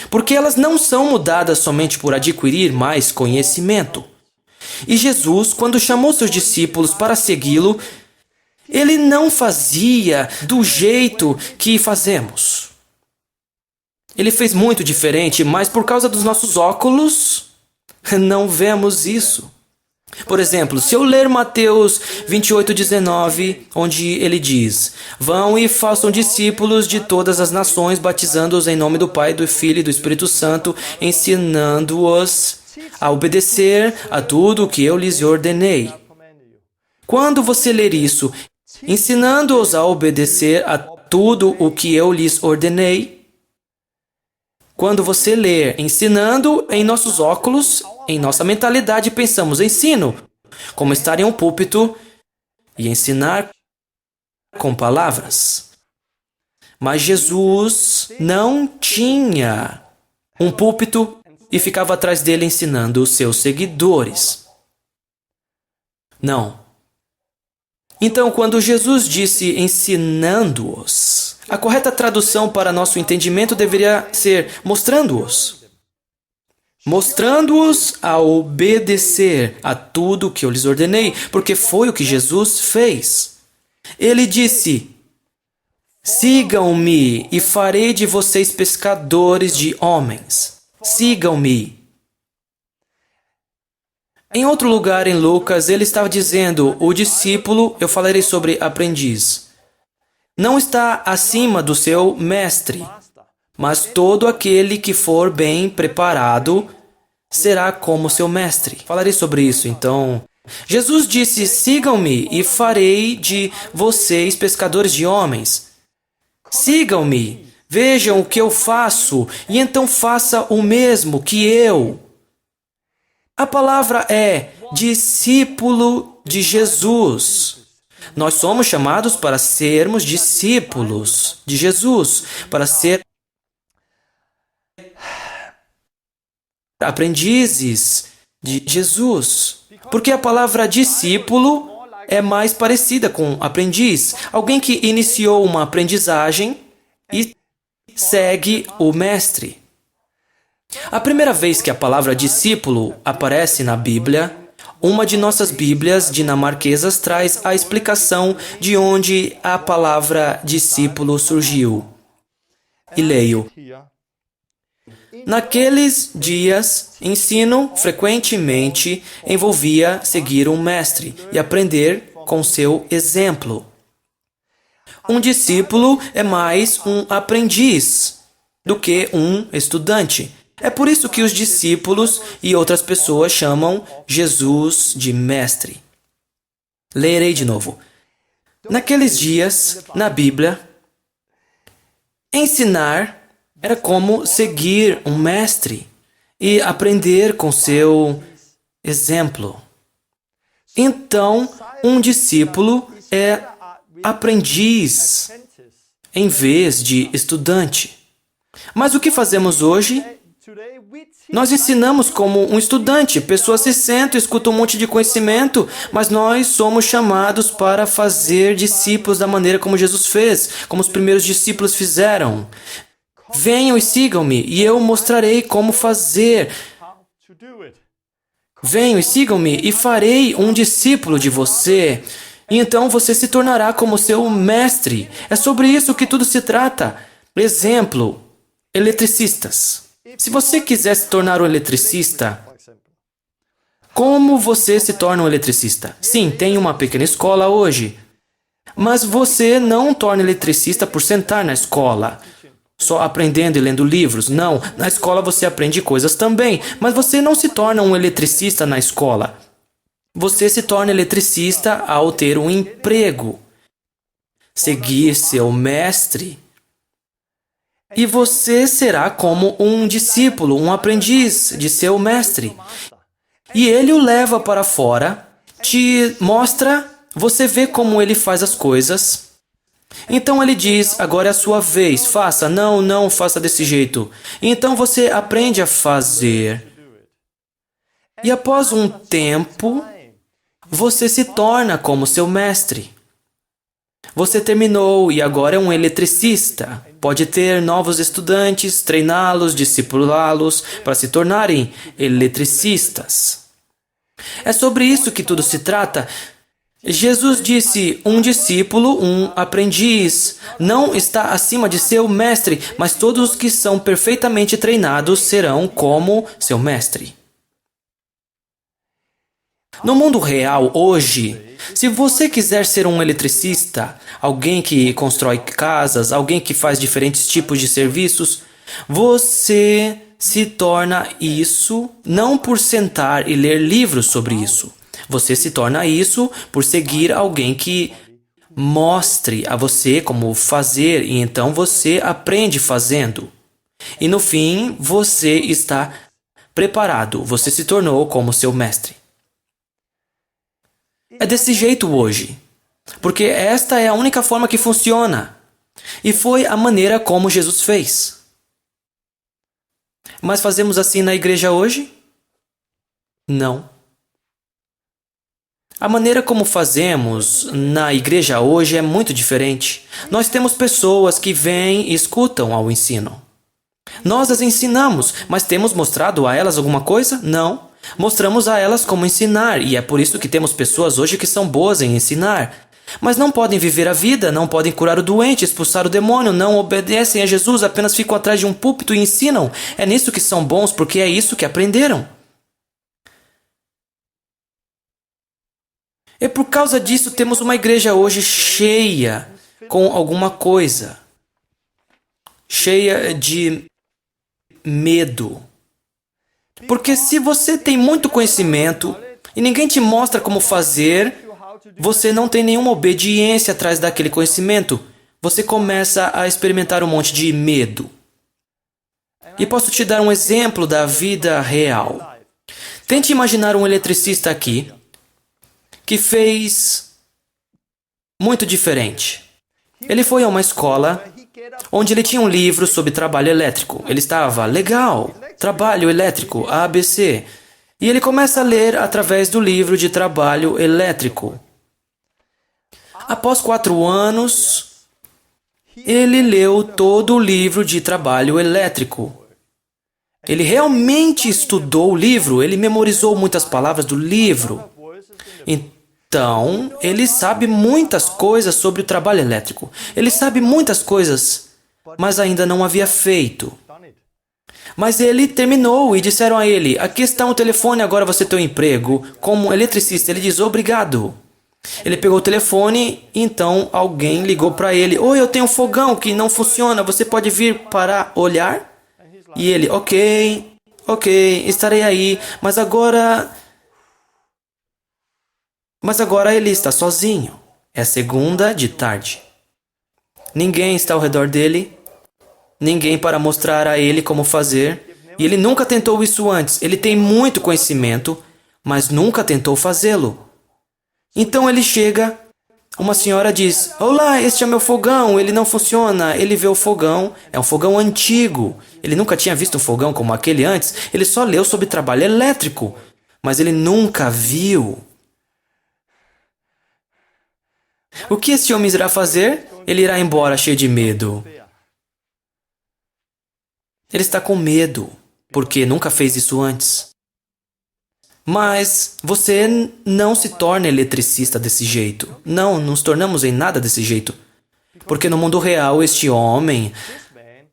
Porque elas não são mudadas somente por adquirir mais conhecimento. E Jesus, quando chamou seus discípulos para segui-lo, ele não fazia do jeito que fazemos. Ele fez muito diferente, mas por causa dos nossos óculos, não vemos isso. Por exemplo, se eu ler Mateus 28:19, onde ele diz: Vão e façam discípulos de todas as nações, batizando-os em nome do Pai, do Filho e do Espírito Santo, ensinando-os a obedecer a tudo o que eu lhes ordenei. Quando você ler isso, ensinando-os a obedecer a tudo o que eu lhes ordenei, quando você ler ensinando em nossos óculos, em nossa mentalidade pensamos ensino, como estar em um púlpito e ensinar com palavras. Mas Jesus não tinha um púlpito e ficava atrás dele ensinando os seus seguidores. Não. Então, quando Jesus disse ensinando-os, a correta tradução para nosso entendimento deveria ser mostrando-os. Mostrando-os a obedecer a tudo o que eu lhes ordenei, porque foi o que Jesus fez. Ele disse: Sigam-me e farei de vocês pescadores de homens. Sigam-me. Em outro lugar em Lucas, ele estava dizendo, o discípulo, eu falarei sobre aprendiz, não está acima do seu mestre, mas todo aquele que for bem preparado será como seu mestre. Falarei sobre isso, então. Jesus disse: sigam-me e farei de vocês pescadores de homens. Sigam-me, vejam o que eu faço e então faça o mesmo que eu. A palavra é discípulo de Jesus. Nós somos chamados para sermos discípulos de Jesus, para ser aprendizes de Jesus. Porque a palavra discípulo é mais parecida com aprendiz. Alguém que iniciou uma aprendizagem e segue o mestre. A primeira vez que a palavra discípulo aparece na Bíblia, uma de nossas Bíblias dinamarquesas traz a explicação de onde a palavra discípulo surgiu. E leio: naqueles dias, ensino frequentemente envolvia seguir um mestre e aprender com seu exemplo. Um discípulo é mais um aprendiz do que um estudante. É por isso que os discípulos e outras pessoas chamam Jesus de mestre. Lerei de novo. Naqueles dias, na Bíblia, ensinar era como seguir um mestre e aprender com seu exemplo. Então, um discípulo é aprendiz em vez de estudante. Mas o que fazemos hoje? Nós ensinamos como um estudante. Pessoas se sentam, escutam um monte de conhecimento, mas nós somos chamados para fazer discípulos da maneira como Jesus fez, como os primeiros discípulos fizeram. Venham e sigam-me, e eu mostrarei como fazer. Venham e sigam-me, e farei um discípulo de você. E então você se tornará como seu mestre. É sobre isso que tudo se trata. Exemplo, eletricistas. Se você quiser se tornar um eletricista, como você se torna um eletricista? Sim, tem uma pequena escola hoje. Mas você não torna eletricista por sentar na escola, só aprendendo e lendo livros. Não, na escola você aprende coisas também, mas você não se torna um eletricista na escola. Você se torna eletricista ao ter um emprego, seguir seu mestre. E você será como um discípulo, um aprendiz de seu mestre. E ele o leva para fora, te mostra, você vê como ele faz as coisas. Então ele diz: agora é a sua vez, faça, não faça desse jeito. Então você aprende a fazer. E após um tempo, você se torna como seu mestre. Você terminou e agora é um eletricista. Pode ter novos estudantes, treiná-los, discipulá-los para se tornarem eletricistas. É sobre isso que tudo se trata. Jesus disse: um discípulo, um aprendiz, não está acima de seu mestre, mas todos os que são perfeitamente treinados serão como seu mestre. No mundo real, hoje, se você quiser ser um eletricista, alguém que constrói casas, alguém que faz diferentes tipos de serviços, você se torna isso não por sentar e ler livros sobre isso. Você se torna isso por seguir alguém que mostre a você como fazer e então você aprende fazendo. E no fim, você está preparado, você se tornou como seu mestre. É desse jeito hoje, porque esta é a única forma que funciona. E foi a maneira como Jesus fez. Mas fazemos assim na igreja hoje? Não. A maneira como fazemos na igreja hoje é muito diferente. Nós temos pessoas que vêm e escutam ao ensino. Nós as ensinamos, mas temos mostrado a elas alguma coisa? Não. Mostramos a elas como ensinar, e é por isso que temos pessoas hoje que são boas em ensinar. Mas não podem viver a vida, não podem curar o doente, expulsar o demônio, não obedecem a Jesus, apenas ficam atrás de um púlpito e ensinam. É nisso que são bons, porque é isso que aprenderam. E por causa disso temos uma igreja hoje cheia com alguma coisa. Cheia de medo. Porque se você tem muito conhecimento e ninguém te mostra como fazer, você não tem nenhuma obediência atrás daquele conhecimento. Você começa a experimentar um monte de medo. E posso te dar um exemplo da vida real. Tente imaginar um eletricista aqui que fez muito diferente. Ele foi a uma escola onde ele tinha um livro sobre trabalho elétrico. Ele estava, legal, trabalho elétrico, ABC. E ele começa a ler através do livro de trabalho elétrico. Após 4 anos, ele leu todo o livro de trabalho elétrico. Ele realmente estudou o livro, ele memorizou muitas palavras do livro. Então, ele sabe muitas coisas sobre o trabalho elétrico. Ele sabe muitas coisas, mas ainda não havia feito. Mas ele terminou e disseram a ele, aqui está um telefone, agora você tem um emprego. Como eletricista, ele diz, obrigado. Ele pegou o telefone e então alguém ligou para ele. Oi, eu tenho um fogão que não funciona, você pode vir para olhar? E ele, ok, estarei aí, mas agora ele está sozinho. É 2h de tarde. Ninguém está ao redor dele, ninguém para mostrar a ele como fazer. E ele nunca tentou isso antes. Ele tem muito conhecimento, mas nunca tentou fazê-lo. Então ele chega, uma senhora diz, olá, este é meu fogão, ele não funciona. Ele vê o fogão, é um fogão antigo. Ele nunca tinha visto um fogão como aquele antes. Ele só leu sobre trabalho elétrico, mas ele nunca viu. O que este homem irá fazer? Ele irá embora cheio de medo. Ele está com medo, porque nunca fez isso antes. Mas você não se torna eletricista desse jeito. Não nos tornamos em nada desse jeito. Porque no mundo real, este homem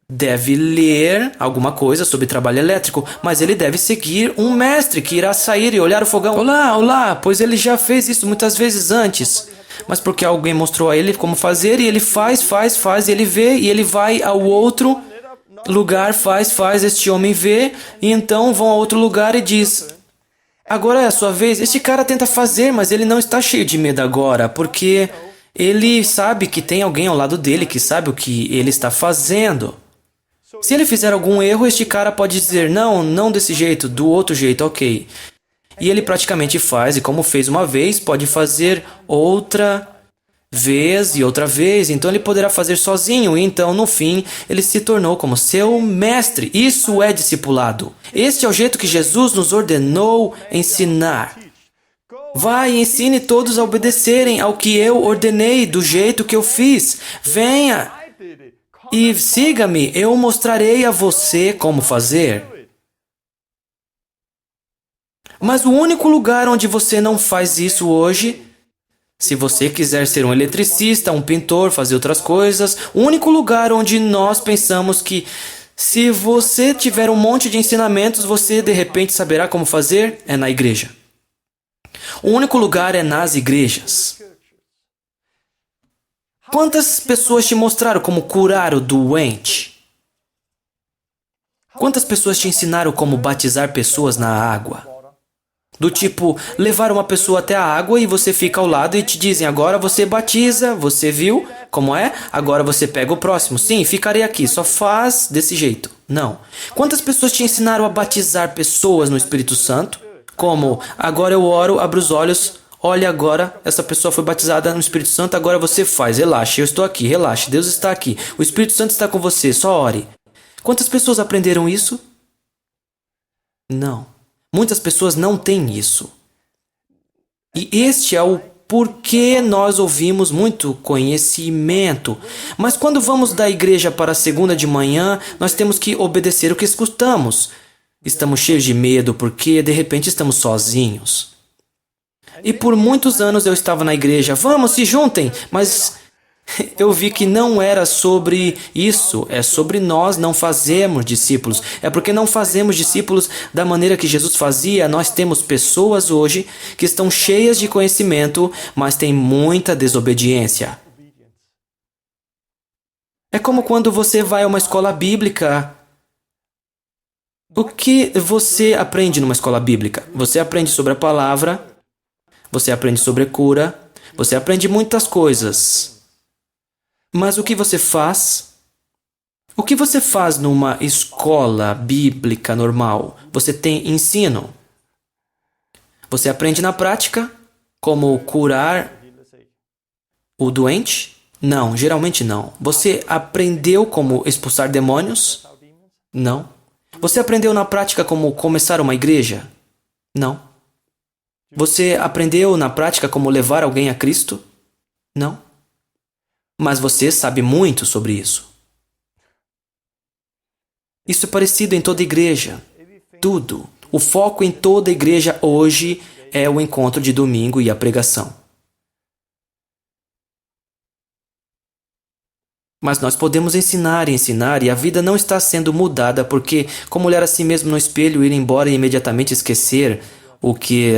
deve ler alguma coisa sobre trabalho elétrico, mas ele deve seguir um mestre que irá sair e olhar o fogão. Olá, pois ele já fez isso muitas vezes antes. Mas porque alguém mostrou a ele como fazer e ele faz, e ele vê e ele vai ao outro lugar, faz, este homem vê e então vão a outro lugar e diz, agora é a sua vez. Este cara tenta fazer, mas ele não está cheio de medo agora, porque ele sabe que tem alguém ao lado dele que sabe o que ele está fazendo. Se ele fizer algum erro, este cara pode dizer, não desse jeito, do outro jeito, ok. E ele praticamente faz, e como fez uma vez, pode fazer outra vez e outra vez. Então ele poderá fazer sozinho, e então no fim ele se tornou como seu mestre. Isso é discipulado. Este é o jeito que Jesus nos ordenou ensinar. Vai e ensine todos a obedecerem ao que eu ordenei, do jeito que eu fiz. Venha e siga-me, eu mostrarei a você como fazer. Mas o único lugar onde você não faz isso hoje, se você quiser ser um eletricista, um pintor, fazer outras coisas, o único lugar onde nós pensamos que se você tiver um monte de ensinamentos, você de repente saberá como fazer, é na igreja. O único lugar é nas igrejas. Quantas pessoas te mostraram como curar o doente? Quantas pessoas te ensinaram como batizar pessoas na água? Do tipo, levar uma pessoa até a água e você fica ao lado e te dizem, agora você batiza, você viu como é? Agora você pega o próximo. Sim, ficarei aqui, só faz desse jeito. Não. Quantas pessoas te ensinaram a batizar pessoas no Espírito Santo? Como, agora eu oro, abro os olhos, olha agora, essa pessoa foi batizada no Espírito Santo, agora você faz, relaxe, eu estou aqui, relaxe, Deus está aqui, o Espírito Santo está com você, só ore. Quantas pessoas aprenderam isso? Não. Muitas pessoas não têm isso. E este é o porquê nós ouvimos muito conhecimento. Mas quando vamos da igreja para a segunda de manhã, nós temos que obedecer o que escutamos. Estamos cheios de medo porque de repente estamos sozinhos. E por muitos anos eu estava na igreja, vamos, se juntem, mas eu vi que não era sobre isso, é sobre nós não fazermos discípulos. É porque não fazemos discípulos da maneira que Jesus fazia. Nós temos pessoas hoje que estão cheias de conhecimento, mas têm muita desobediência. É como quando você vai a uma escola bíblica O que você aprende numa escola bíblica? Você aprende sobre a palavra, você aprende sobre cura, você aprende muitas coisas. Mas o que você faz? O que você faz numa escola bíblica normal? Você tem ensino. Você aprende na prática como curar o doente? Não, geralmente não. Você aprendeu como expulsar demônios? Não. Você aprendeu na prática como começar uma igreja? Não. Você aprendeu na prática como levar alguém a Cristo? Não. Mas você sabe muito sobre isso. Isso é parecido em toda igreja. Tudo. O foco em toda igreja hoje é o encontro de domingo e a pregação. Mas nós podemos ensinar e ensinar, e a vida não está sendo mudada porque, como olhar a si mesmo no espelho, ir embora e imediatamente esquecer o que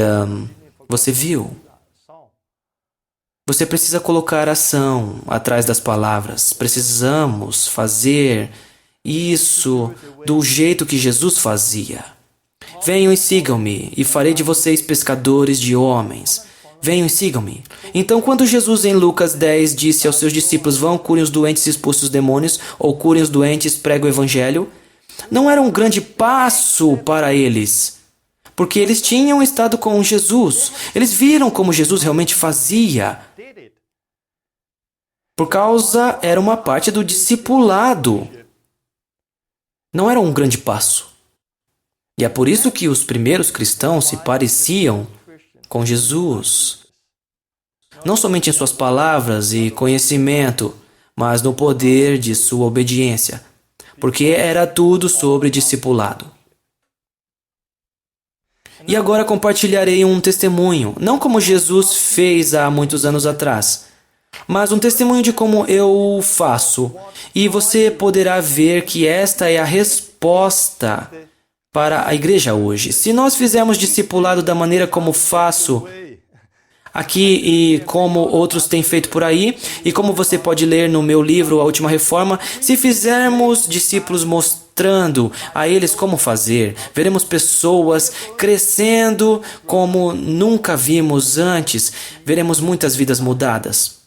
você viu. Você precisa colocar ação atrás das palavras. Precisamos fazer isso do jeito que Jesus fazia. Venham e sigam-me, e farei de vocês pescadores de homens. Venham e sigam-me. Então, quando Jesus em Lucas 10 disse aos seus discípulos, vão, curem os doentes e expulsem os demônios, ou curem os doentes, preguem o evangelho, não era um grande passo para eles, porque eles tinham estado com Jesus. Eles viram como Jesus realmente fazia. Por causa, era uma parte do discipulado. Não era um grande passo. E é por isso que os primeiros cristãos se pareciam com Jesus. Não somente em suas palavras e conhecimento, mas no poder de sua obediência. Porque era tudo sobre discipulado. E agora compartilharei um testemunho, não como Jesus fez há muitos anos atrás, mas um testemunho de como eu faço. E você poderá ver que esta é a resposta para a igreja hoje. Se nós fizermos discipulado da maneira como faço aqui e como outros têm feito por aí, e como você pode ler no meu livro A Última Reforma, se fizermos discípulos mostrando a eles como fazer, veremos pessoas crescendo como nunca vimos antes, veremos muitas vidas mudadas.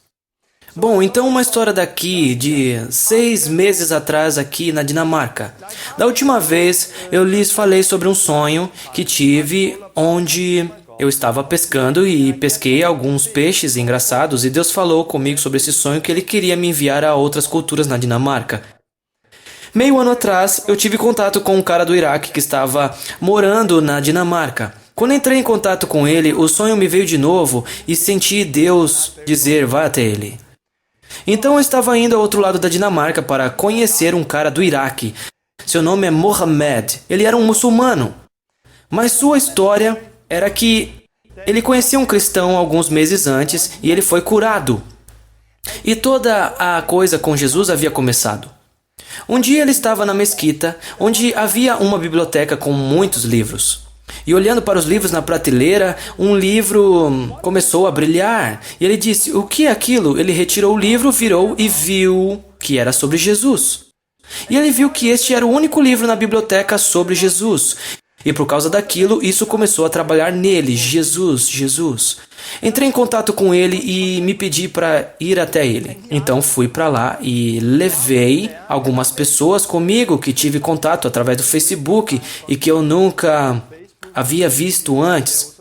Bom, então uma história daqui de 6 meses atrás aqui na Dinamarca. Da última vez eu lhes falei sobre um sonho que tive onde eu estava pescando e pesquei alguns peixes engraçados e Deus falou comigo sobre esse sonho que Ele queria me enviar a outras culturas na Dinamarca. Meio ano atrás eu tive contato com um cara do Iraque que estava morando na Dinamarca. Quando entrei em contato com ele, o sonho me veio de novo e senti Deus dizer, vá até ele. Então eu estava indo ao outro lado da Dinamarca para conhecer um cara do Iraque. Seu nome é Mohammed. Ele era um muçulmano. Mas sua história era que ele conhecia um cristão alguns meses antes e ele foi curado. E toda a coisa com Jesus havia começado. Um dia ele estava na mesquita, onde havia uma biblioteca com muitos livros. E olhando para os livros na prateleira, um livro começou a brilhar. E ele disse, o que é aquilo? Ele retirou o livro, virou e viu que era sobre Jesus. E ele viu que este era o único livro na biblioteca sobre Jesus. E por causa daquilo, isso começou a trabalhar nele. Jesus, Jesus. Entrei em contato com ele e me pedi para ir até ele. Então fui para lá e levei algumas pessoas comigo que tive contato através do Facebook e que eu nunca havia visto antes.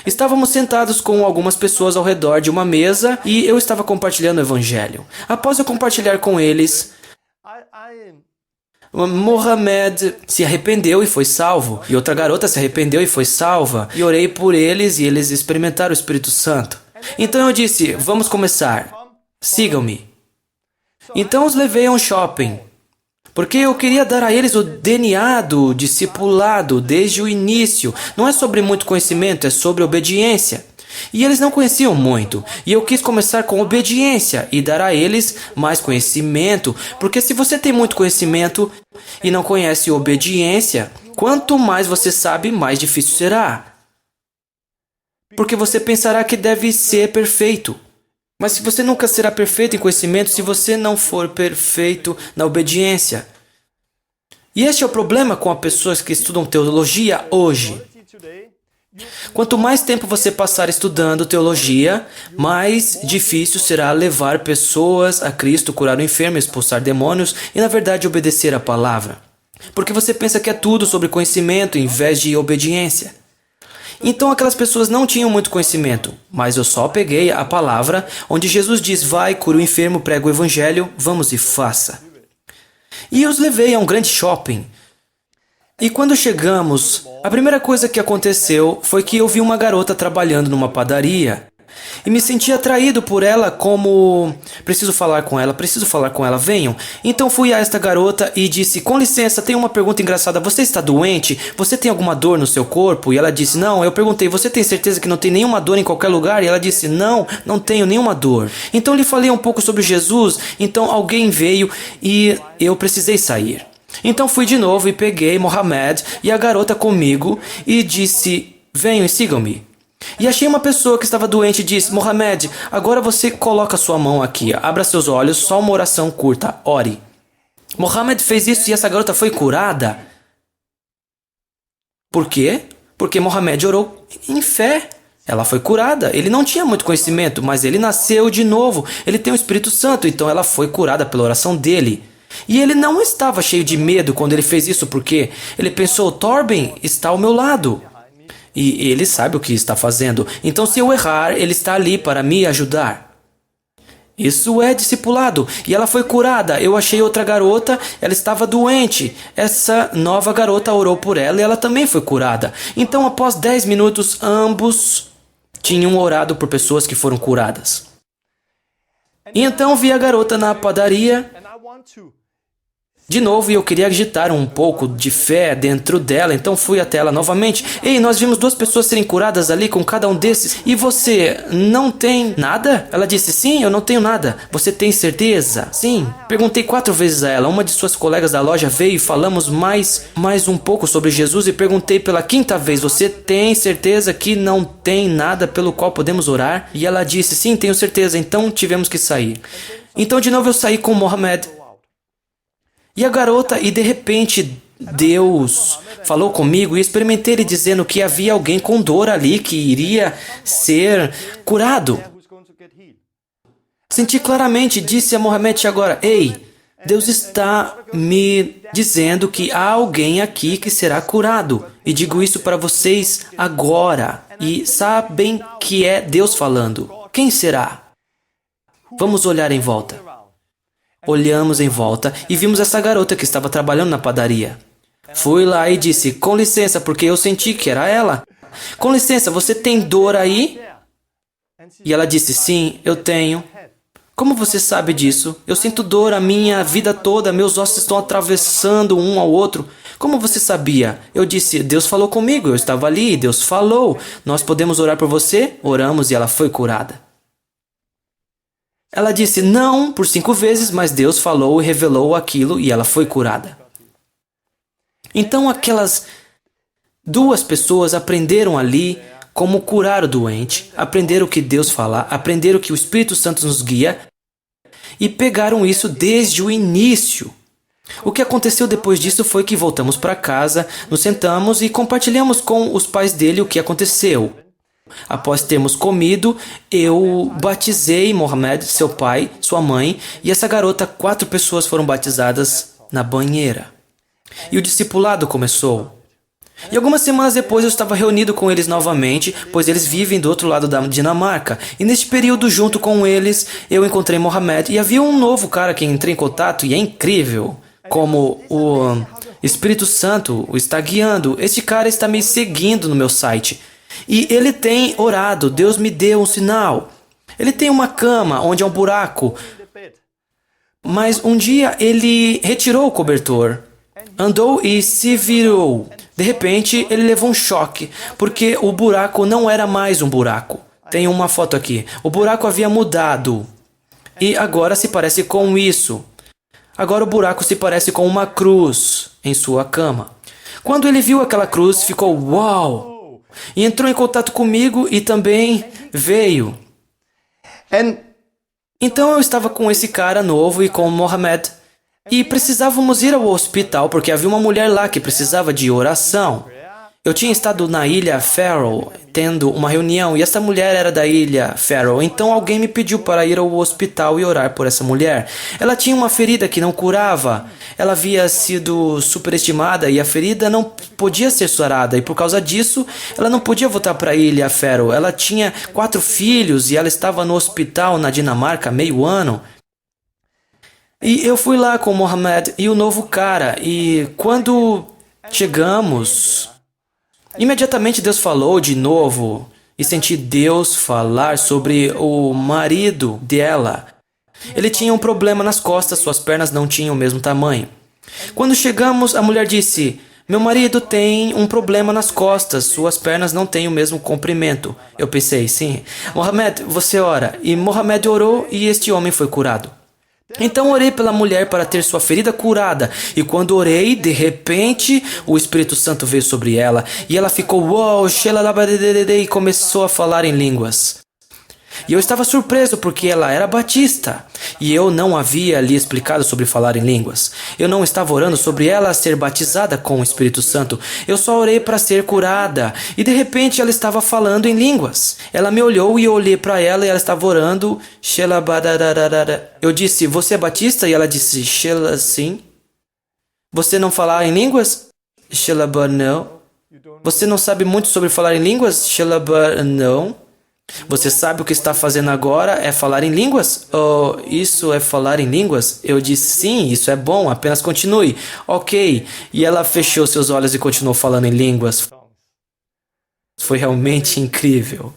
Estávamos sentados com algumas pessoas ao redor de uma mesa e eu estava compartilhando o evangelho. Após eu compartilhar com eles, Mohammed se arrependeu e foi salvo. E outra garota se arrependeu e foi salva. E orei por eles e eles experimentaram o Espírito Santo. Então eu disse, vamos começar. Sigam-me. Então os levei a um shopping. Porque eu queria dar a eles o DNA do discipulado desde o início. Não é sobre muito conhecimento, é sobre obediência. E eles não conheciam muito. E eu quis começar com obediência e dar a eles mais conhecimento. Porque se você tem muito conhecimento e não conhece obediência, quanto mais você sabe, mais difícil será. Porque você pensará que deve ser perfeito. Mas se você nunca será perfeito em conhecimento, se você não for perfeito na obediência. E este é o problema com as pessoas que estudam teologia hoje. Quanto mais tempo você passar estudando teologia, mais difícil será levar pessoas a Cristo, curar o enfermo, expulsar demônios e, na verdade, obedecer a palavra. Porque você pensa que é tudo sobre conhecimento em vez de obediência. Então aquelas pessoas não tinham muito conhecimento, mas eu só peguei a palavra onde Jesus diz: vai, cura o enfermo, prega o evangelho, vamos e faça. E os levei a um grande shopping. E quando chegamos, a primeira coisa que aconteceu foi que eu vi uma garota trabalhando numa padaria. E me senti atraído por ela como... preciso falar com ela, venham. Então fui a esta garota e disse: com licença, tenho uma pergunta engraçada, você está doente? Você tem alguma dor no seu corpo? E ela disse: não. Eu perguntei: você tem certeza que não tem nenhuma dor em qualquer lugar? E ela disse: não, não tenho nenhuma dor. Então lhe falei um pouco sobre Jesus, então alguém veio e eu precisei sair. Então fui de novo e peguei Mohamed e a garota comigo e disse: venham e sigam-me. E achei uma pessoa que estava doente e disse: Mohamed, agora você coloca sua mão aqui, abra seus olhos, só uma oração curta, ore. Mohamed fez isso e essa garota foi curada. Por quê? Porque Mohamed orou em fé. Ela foi curada. Ele não tinha muito conhecimento, mas ele nasceu de novo. Ele tem o Espírito Santo, então ela foi curada pela oração dele. E ele não estava cheio de medo quando ele fez isso, porque ele pensou: Torben está ao meu lado. E ele sabe o que está fazendo. Então, se eu errar, ele está ali para me ajudar. Isso é discipulado. E ela foi curada. Eu achei outra garota, ela estava doente. Essa nova garota orou por ela e ela também foi curada. Então, após 10 minutos, ambos tinham orado por pessoas que foram curadas. E então vi a garota na padaria de novo, e eu queria agitar um pouco de fé dentro dela, então fui até ela novamente. Ei, nós vimos 2 pessoas serem curadas ali com cada um desses. E você não tem nada? Ela disse: sim, eu não tenho nada. Você tem certeza? Sim. Perguntei 4 vezes a ela. Uma de suas colegas da loja veio e falamos mais um pouco sobre Jesus e perguntei pela 5ª vez: você tem certeza que não tem nada pelo qual podemos orar? E ela disse: sim, tenho certeza. Então tivemos que sair. Então de novo eu saí com Mohamed e a garota, e de repente Deus falou comigo e experimentei ele dizendo que havia alguém com dor ali que iria ser curado. Senti claramente, disse a Mohamed agora: ei, Deus está me dizendo que há alguém aqui que será curado. E digo isso para vocês agora. E sabem que é Deus falando. Quem será? Vamos olhar em volta. Olhamos em volta e vimos essa garota que estava trabalhando na padaria. Fui lá e disse: com licença, porque eu senti que era ela. Com licença, você tem dor aí? E ela disse: sim, eu tenho. Como você sabe disso? Eu sinto dor a minha vida toda, meus ossos estão atravessando um ao outro. Como você sabia? Eu disse: Deus falou comigo, eu estava ali, Deus falou. Nós podemos orar por você? Oramos e ela foi curada. Ela disse não por 5 vezes, mas Deus falou e revelou aquilo e ela foi curada. Então aquelas 2 pessoas aprenderam ali como curar o doente, aprenderam o que Deus fala, aprenderam que o Espírito Santo nos guia e pegaram isso desde o início. O que aconteceu depois disso foi que voltamos para casa, nos sentamos e compartilhamos com os pais dele o que aconteceu. Após termos comido, eu batizei Mohamed, seu pai, sua mãe, e essa garota, 4 pessoas foram batizadas na banheira. E o discipulado começou. E algumas semanas depois eu estava reunido com eles novamente, pois eles vivem do outro lado da Dinamarca. E neste período, junto com eles, eu encontrei Mohamed e havia um novo cara que entrei em contato e é incrível como o Espírito Santo o está guiando. Este cara está me seguindo no meu site. E ele tem orado, Deus me deu um sinal. Ele tem uma cama onde há um buraco. Mas um dia ele retirou o cobertor, andou e se virou. De repente ele levou um choque, porque o buraco não era mais um buraco. Tem uma foto aqui. O buraco havia mudado. E agora se parece com isso. Agora o buraco se parece com uma cruz em sua cama. Quando ele viu aquela cruz, ficou uau! E entrou em contato comigo e também veio. Então eu estava com esse cara novo e com Mohamed. E precisávamos ir ao hospital porque havia uma mulher lá que precisava de oração. Eu tinha estado na ilha Faroe tendo uma reunião e essa mulher era da ilha Faroe, então alguém me pediu para ir ao hospital e orar por essa mulher. Ela tinha uma ferida que não curava, ela havia sido superestimada e a ferida não podia ser sarada e por causa disso ela não podia voltar para a ilha Faroe. Ela tinha 4 filhos e ela estava no hospital na Dinamarca há meio ano. E eu fui lá com o Mohamed e o novo cara e quando chegamos... Imediatamente Deus falou de novo e senti Deus falar sobre o marido dela. Ele tinha um problema nas costas, suas pernas não tinham o mesmo tamanho. Quando chegamos, a mulher disse, meu marido tem um problema nas costas, suas pernas não têm o mesmo comprimento. Eu pensei, sim, Mohamed, você ora. E Mohamed orou e este homem foi curado. Então orei pela mulher para ter sua ferida curada, e quando orei, de repente, o Espírito Santo veio sobre ela, e ela ficou, uau, e começou a falar em línguas. E eu estava surpreso porque ela era batista, e eu não havia lhe explicado sobre falar em línguas. Eu não estava orando sobre ela ser batizada com o Espírito Santo, eu só orei para ser curada, e de repente ela estava falando em línguas. Ela me olhou e eu olhei para ela e ela estava orando, eu disse, você é batista? E ela disse, sim. Você não fala em línguas? Não. Você não sabe muito sobre falar em línguas? Não. Você sabe o que está fazendo agora é falar em línguas? Oh, isso é falar em línguas? Eu disse, sim, isso é bom, apenas continue. Ok. E ela fechou seus olhos e continuou falando em línguas. Foi realmente incrível.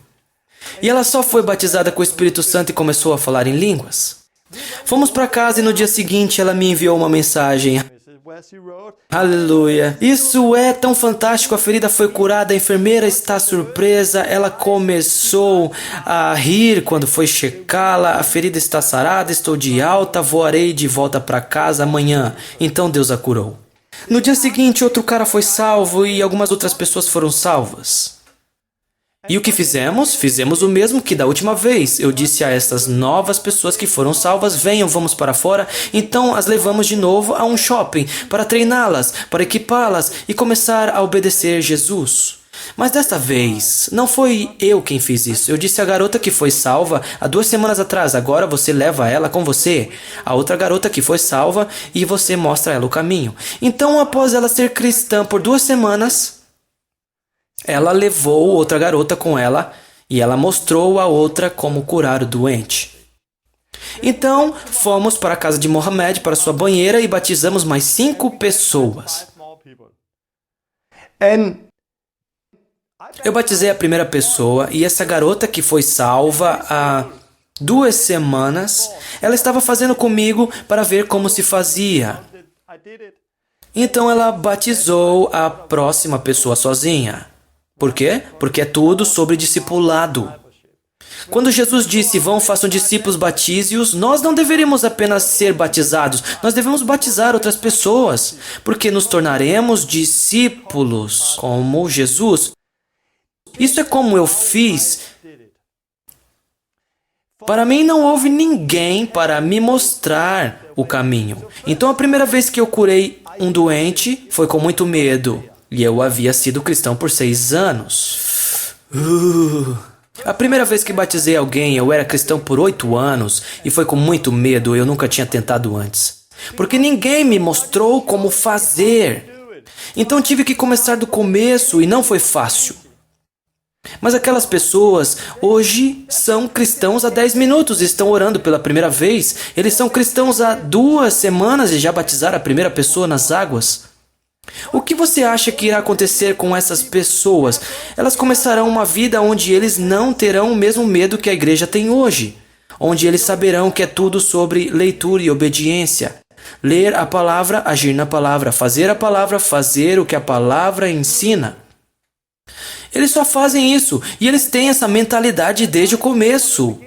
E ela só foi batizada com o Espírito Santo e começou a falar em línguas. Fomos para casa e no dia seguinte ela me enviou uma mensagem. Aleluia. Isso é tão fantástico. A ferida foi curada, a enfermeira está surpresa. Ela começou a rir quando foi checá-la. A ferida está sarada, estou de alta, voarei de volta para casa amanhã. Então Deus a curou. No dia seguinte, outro cara foi salvo e algumas outras pessoas foram salvas. E o que fizemos? Fizemos o mesmo que da última vez. Eu disse a estas novas pessoas que foram salvas, venham, vamos para fora. Então as levamos de novo a um shopping para treiná-las, para equipá-las e começar a obedecer Jesus. Mas desta vez, não foi eu quem fiz isso. Eu disse à garota que foi salva há 2 semanas atrás, agora você leva ela com você. A outra garota que foi salva e você mostra a ela o caminho. Então, após ela ser cristã por 2 semanas... ela levou outra garota com ela e ela mostrou a outra como curar o doente. Então, fomos para a casa de Mohamed, para sua banheira e batizamos mais 5 pessoas. Eu batizei a primeira pessoa e essa garota que foi salva há 2 semanas, ela estava fazendo comigo para ver como se fazia. Então ela batizou a próxima pessoa sozinha. Por quê? Porque é tudo sobre discipulado. Quando Jesus disse, vão, façam discípulos, batize-os, nós não deveríamos apenas ser batizados, nós devemos batizar outras pessoas, porque nos tornaremos discípulos como Jesus. Isso é como eu fiz. Para mim não houve ninguém para me mostrar o caminho. Então a primeira vez que eu curei um doente foi com muito medo. E eu havia sido cristão por 6 anos. A primeira vez que batizei alguém, eu era cristão por 8 anos e foi com muito medo, eu nunca tinha tentado antes. Porque ninguém me mostrou como fazer. Então tive que começar do começo e não foi fácil. Mas aquelas pessoas hoje são cristãos há 10 minutos e estão orando pela primeira vez. Eles são cristãos há 2 semanas e já batizaram a primeira pessoa nas águas. O que você acha que irá acontecer com essas pessoas? Elas começarão uma vida onde eles não terão o mesmo medo que a igreja tem hoje. Onde eles saberão que é tudo sobre leitura e obediência. Ler a palavra, agir na palavra, fazer a palavra, fazer o que a palavra ensina. Eles só fazem isso e eles têm essa mentalidade desde o começo.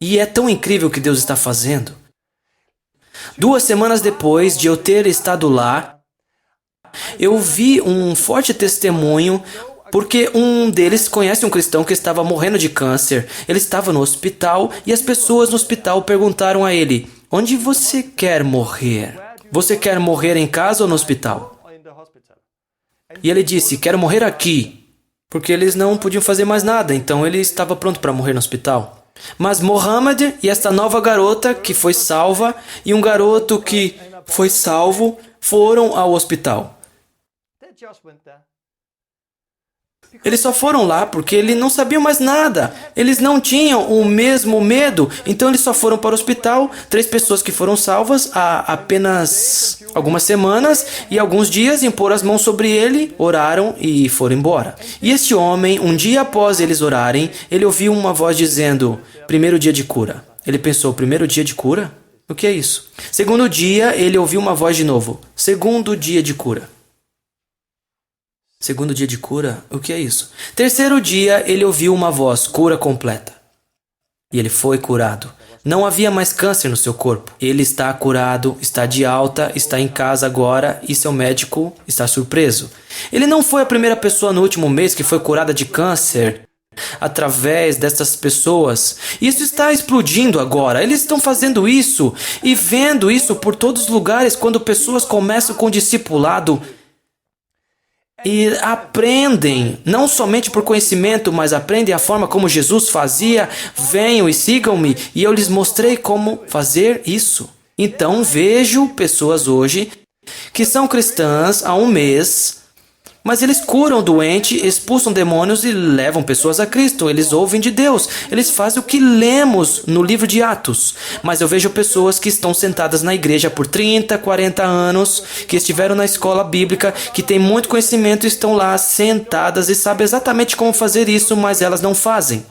E é tão incrível o que Deus está fazendo. 2 semanas depois de eu ter estado lá, eu vi um forte testemunho porque um deles conhece um cristão que estava morrendo de câncer. Ele estava no hospital e as pessoas no hospital perguntaram a ele, onde você quer morrer? Você quer morrer em casa ou no hospital? E ele disse, quero morrer aqui. Porque eles não podiam fazer mais nada, então ele estava pronto para morrer no hospital. Mas Mohammed e esta nova garota que foi salva e um garoto que foi salvo foram ao hospital. Eles só foram lá porque eles não sabiam mais nada. Eles não tinham o mesmo medo. Então eles só foram para o hospital. 3 pessoas que foram salvas há apenas algumas semanas e alguns dias, impor as mãos sobre ele, oraram e foram embora. E este homem, um dia após eles orarem, ele ouviu uma voz dizendo, 1º dia de cura. Ele pensou, 1º dia de cura? O que é isso? 2º dia, ele ouviu uma voz de novo. 2º dia de cura. 2º dia de cura? O que é isso? 3º dia, ele ouviu uma voz, cura completa. E ele foi curado. Não havia mais câncer no seu corpo. Ele está curado, está de alta, está em casa agora e seu médico está surpreso. Ele não foi a primeira pessoa no último mês que foi curada de câncer através dessas pessoas. Isso está explodindo agora. Eles estão fazendo isso e vendo isso por todos os lugares quando pessoas começam com discipulado e aprendem, não somente por conhecimento, mas aprendem a forma como Jesus fazia. Venham e sigam-me, e eu lhes mostrei como fazer isso. Então vejo pessoas hoje que são cristãs há um mês, mas eles curam doente, expulsam demônios e levam pessoas a Cristo. Eles ouvem de Deus. Eles fazem o que lemos no livro de Atos. Mas eu vejo pessoas que estão sentadas na igreja por 30, 40 anos, que estiveram na escola bíblica, que têm muito conhecimento e estão lá sentadas e sabem exatamente como fazer isso, mas elas não fazem.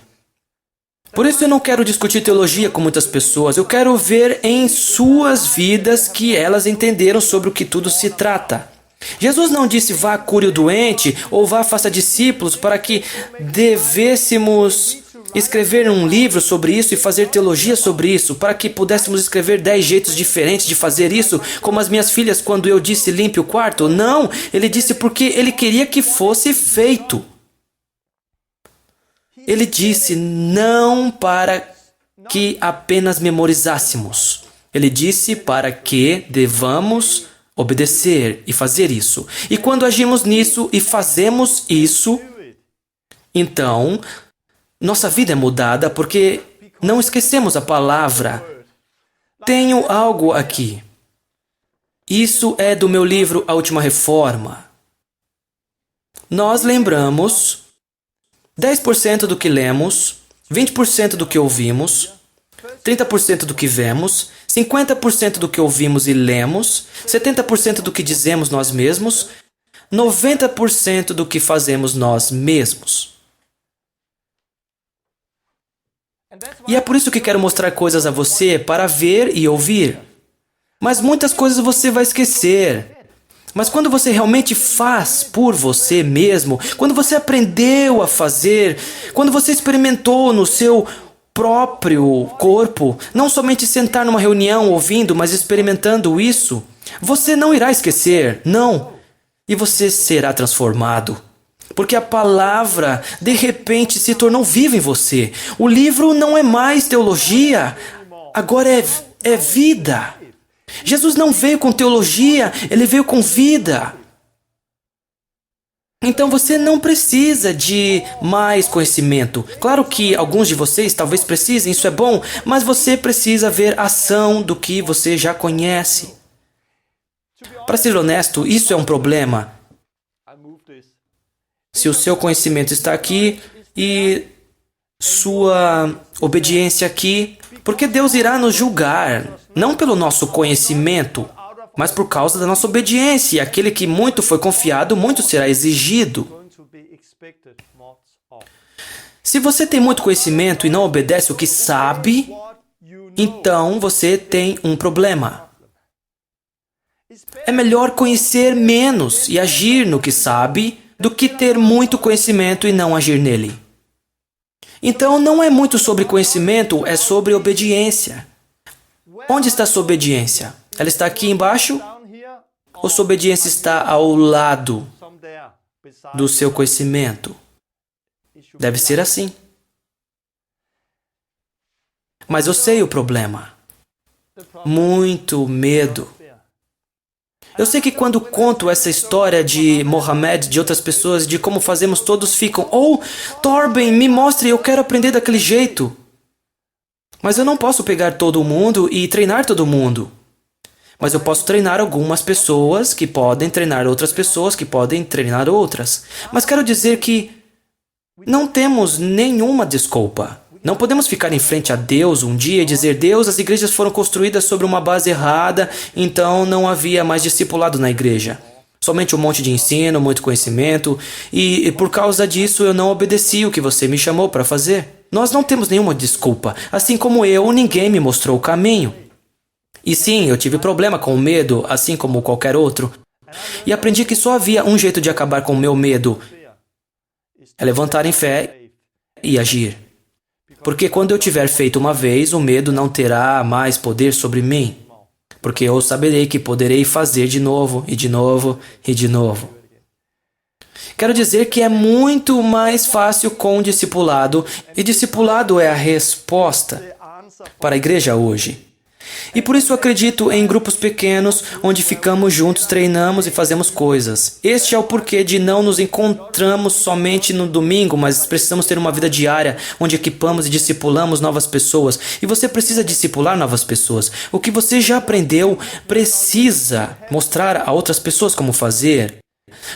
Por isso eu não quero discutir teologia com muitas pessoas. Eu quero ver em suas vidas que elas entenderam sobre o que tudo se trata. Jesus não disse vá cure o doente ou vá faça discípulos para que devêssemos escrever um livro sobre isso e fazer teologia sobre isso, para que pudéssemos escrever 10 jeitos diferentes de fazer isso, como as minhas filhas quando eu disse limpe o quarto. Não, ele disse porque ele queria que fosse feito. Ele disse não para que apenas memorizássemos. Ele disse para que devamos obedecer e fazer isso. E quando agimos nisso e fazemos isso, então nossa vida é mudada porque não esquecemos a palavra. Tenho algo aqui. Isso é do meu livro A Última Reforma. Nós lembramos 10% do que lemos, 20% do que ouvimos, 30% do que vemos, 50% do que ouvimos e lemos, 70% do que dizemos nós mesmos, 90% do que fazemos nós mesmos. E é por isso que quero mostrar coisas a você para ver e ouvir. Mas muitas coisas você vai esquecer. Mas quando você realmente faz por você mesmo, quando você aprendeu a fazer, quando você experimentou no seu próprio corpo, não somente sentar numa reunião ouvindo, mas experimentando isso, você não irá esquecer, não. E você será transformado. Porque a palavra, de repente, se tornou viva em você. O livro não é mais teologia, agora é vida. Jesus não veio com teologia, ele veio com vida. Então você não precisa de mais conhecimento. Claro que alguns de vocês talvez precisem, isso é bom, mas você precisa ver ação do que você já conhece. Para ser honesto, isso é um problema. Se o seu conhecimento está aqui e sua obediência aqui, porque Deus irá nos julgar, não pelo nosso conhecimento, mas por causa da nossa obediência. E aquele que muito foi confiado, muito será exigido. Se você tem muito conhecimento e não obedece o que sabe, então você tem um problema. É melhor conhecer menos e agir no que sabe do que ter muito conhecimento e não agir nele. Então não é muito sobre conhecimento, é sobre obediência. Onde está sua obediência? Ela está aqui embaixo? Ou sua obediência está ao lado do seu conhecimento? Deve ser assim. Mas eu sei o problema. Muito medo. Eu sei que quando conto essa história de Mohammed, de outras pessoas, de como fazemos, todos ficam, oh, Torben, me mostre, eu quero aprender daquele jeito. Mas eu não posso pegar todo mundo e treinar todo mundo. Mas eu posso treinar algumas pessoas que podem treinar outras pessoas que podem treinar outras. Mas quero dizer que não temos nenhuma desculpa. Não podemos ficar em frente a Deus um dia e dizer: Deus, as igrejas foram construídas sobre uma base errada, então não havia mais discipulado na igreja. Somente um monte de ensino, muito conhecimento, e por causa disso eu não obedeci o que você me chamou para fazer. Nós não temos nenhuma desculpa. Assim como eu, ninguém me mostrou o caminho. E sim, eu tive problema com o medo, assim como qualquer outro. E aprendi que só havia um jeito de acabar com o meu medo: é levantar em fé e agir. Porque quando eu tiver feito uma vez, o medo não terá mais poder sobre mim. Porque eu saberei que poderei fazer de novo, e de novo, e de novo. Quero dizer que é muito mais fácil com discipulado, e discipulado é a resposta para a igreja hoje. E por isso acredito em grupos pequenos, onde ficamos juntos, treinamos e fazemos coisas. Este é o porquê de não nos encontramos somente no domingo, mas precisamos ter uma vida diária, onde equipamos e discipulamos novas pessoas. E você precisa discipular novas pessoas. O que você já aprendeu precisa mostrar a outras pessoas como fazer.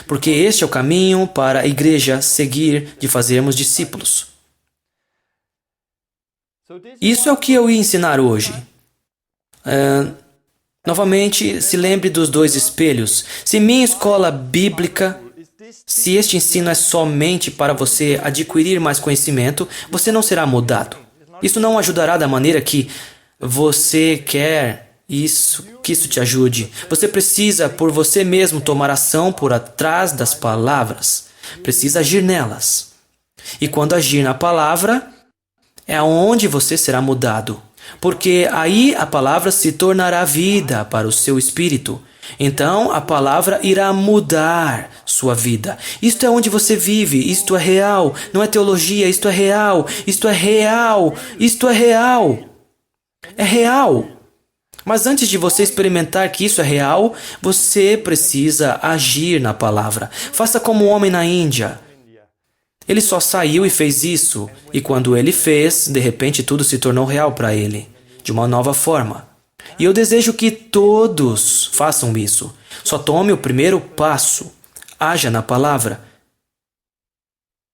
Porque este é o caminho para a igreja seguir de fazermos discípulos. Isso é o que eu ia ensinar hoje. Novamente, se lembre dos dois espelhos. Se minha escola bíblica, se este ensino é somente para você adquirir mais conhecimento, você não será mudado. Isso não ajudará da maneira que você quer que isso te ajude. Você precisa, por você mesmo, tomar ação por atrás das palavras. Precisa agir nelas. E quando agir na palavra, é onde você será mudado. Porque aí a palavra se tornará vida para o seu espírito. Então a palavra irá mudar sua vida. Isto é onde você vive, isto é real. Não é teologia, isto é real. Isto é real, isto é real. É real. Mas antes de você experimentar que isso é real, você precisa agir na palavra. Faça como o homem na Índia. Ele só saiu e fez isso, e quando ele fez, de repente tudo se tornou real para ele, de uma nova forma. E eu desejo que todos façam isso. Só tome o primeiro passo. Haja na palavra.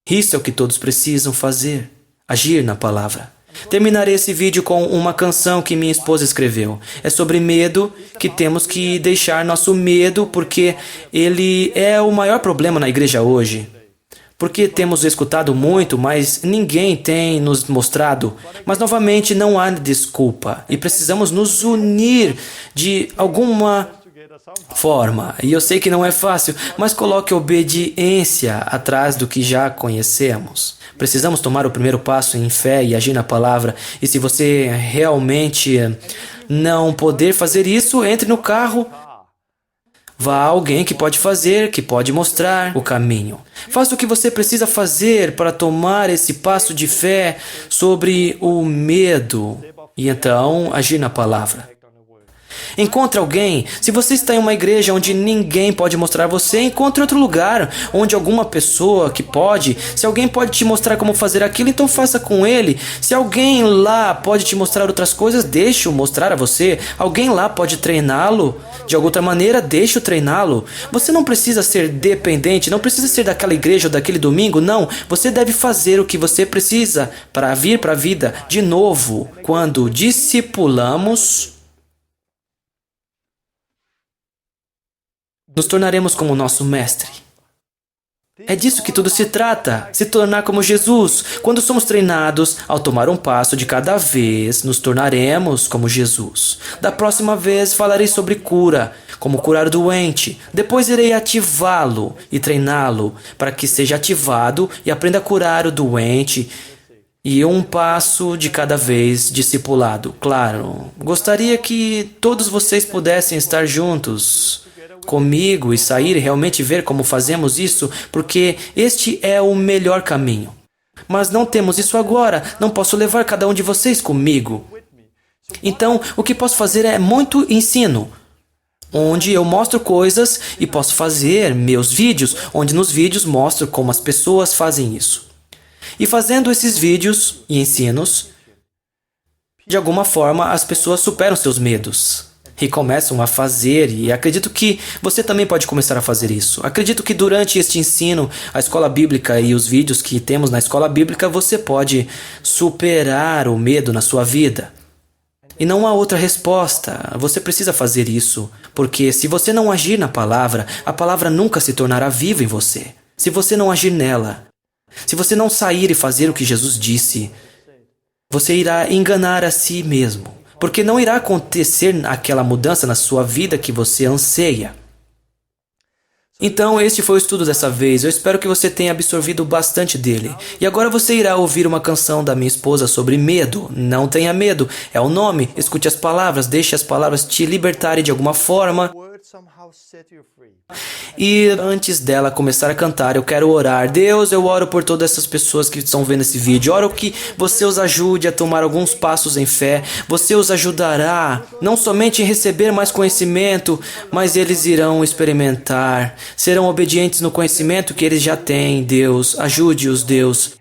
Isso é o que todos precisam fazer. Agir na palavra. Terminarei esse vídeo com uma canção que minha esposa escreveu. É sobre medo, que temos que deixar nosso medo, porque ele é o maior problema na igreja hoje. Porque temos escutado muito, mas ninguém tem nos mostrado. Mas novamente não há desculpa e precisamos nos unir de alguma forma. E eu sei que não é fácil, mas coloque obediência atrás do que já conhecemos. Precisamos tomar o primeiro passo em fé e agir na palavra. E se você realmente não poder fazer isso, entre no carro. Vá a alguém que pode fazer, que pode mostrar o caminho. Faça o que você precisa fazer para tomar esse passo de fé sobre o medo e então agir na palavra. Encontre alguém. Se você está em uma igreja onde ninguém pode mostrar você, encontre outro lugar onde alguma pessoa que pode. Se alguém pode te mostrar como fazer aquilo, então faça com ele. Se alguém lá pode te mostrar outras coisas, deixe-o mostrar a você. Alguém lá pode treiná-lo de alguma outra maneira, deixe-o treiná-lo. Você não precisa ser dependente, não precisa ser daquela igreja ou daquele domingo, não. Você deve fazer o que você precisa para vir para a vida de novo. Quando discipulamos, nos tornaremos como nosso mestre. É disso que tudo se trata, se tornar como Jesus. Quando somos treinados, ao tomar um passo de cada vez, nos tornaremos como Jesus. Da próxima vez falarei sobre cura, como curar o doente. Depois irei ativá-lo e treiná-lo para que seja ativado e aprenda a curar o doente. E um passo de cada vez discipulado. Claro, gostaria que todos vocês pudessem estar juntos comigo e sair e realmente ver como fazemos isso, porque este é o melhor caminho. Mas não temos isso agora, não posso levar cada um de vocês comigo. Então, o que posso fazer é muito ensino. onde eu mostro coisas e posso fazer meus vídeos, onde nos vídeos mostro como as pessoas fazem isso. E fazendo esses vídeos e ensinos, de alguma forma as pessoas superam seus medos e começam a fazer, e acredito que você também pode começar a fazer isso. Acredito que durante este ensino, a escola bíblica e os vídeos que temos na escola bíblica, você pode superar o medo na sua vida. E não há outra resposta. Você precisa fazer isso, porque se você não agir na palavra, a palavra nunca se tornará viva em você. Se você não agir nela, se você não sair e fazer o que Jesus disse, você irá enganar a si mesmo, porque não irá acontecer aquela mudança na sua vida que você anseia. Então, este foi o estudo dessa vez. Eu espero que você tenha absorvido bastante dele. E agora você irá ouvir uma canção da minha esposa sobre medo. Não tenha medo, é o nome. Escute as palavras, deixe as palavras te libertarem de alguma forma. E antes dela começar a cantar, eu quero orar. Deus, eu oro por todas essas pessoas que estão vendo esse vídeo. Oro que você os ajude a tomar alguns passos em fé. Você os ajudará, não somente em receber mais conhecimento, mas eles irão experimentar. Serão obedientes no conhecimento que eles já têm, Deus. Ajude-os, Deus.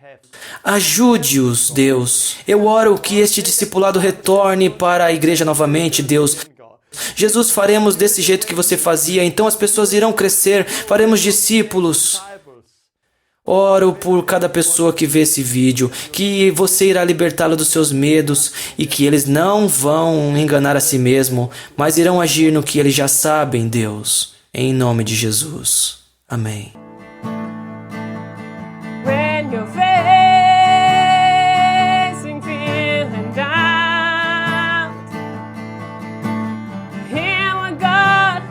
Ajude-os, Deus. Eu oro que este discipulado retorne para a igreja novamente, Deus. Jesus, faremos desse jeito que você fazia, então as pessoas irão crescer, faremos discípulos. Oro por cada pessoa que vê esse vídeo, que você irá libertá-lo dos seus medos e que eles não vão enganar a si mesmo, mas irão agir no que eles já sabem, Deus. Em nome de Jesus. Amém. When you're facing, feeling down, hear what God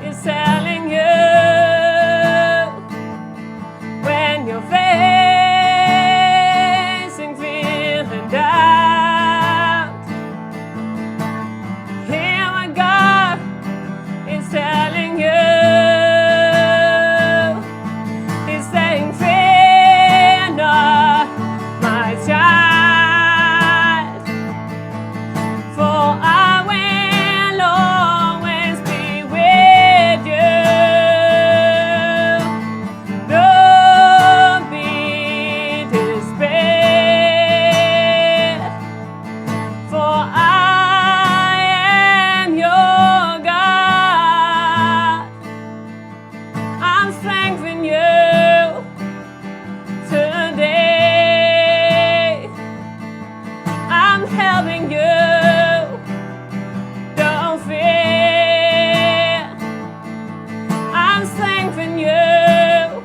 is telling you. When you're facing, feeling down, hear what God is telling you. He's saying, fear not, my child, for I will always be with you. Don't be despared, for I am your God. I'm strengthening you today. I'm helping you. Don't fear. I'm strengthening you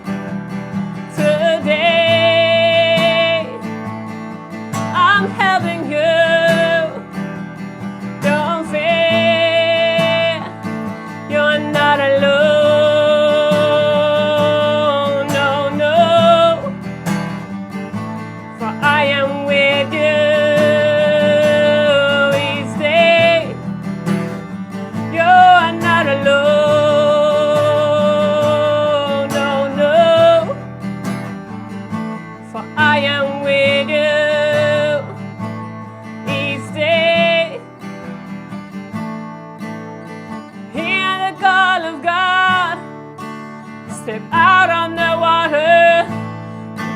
today. I'm helping you. Don't fear. You're not alone. No, no. For I am with you each day. You are not alone. No, no. For I am with you each day. Hear the call of God. Step out on the water.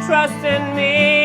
Trust in me.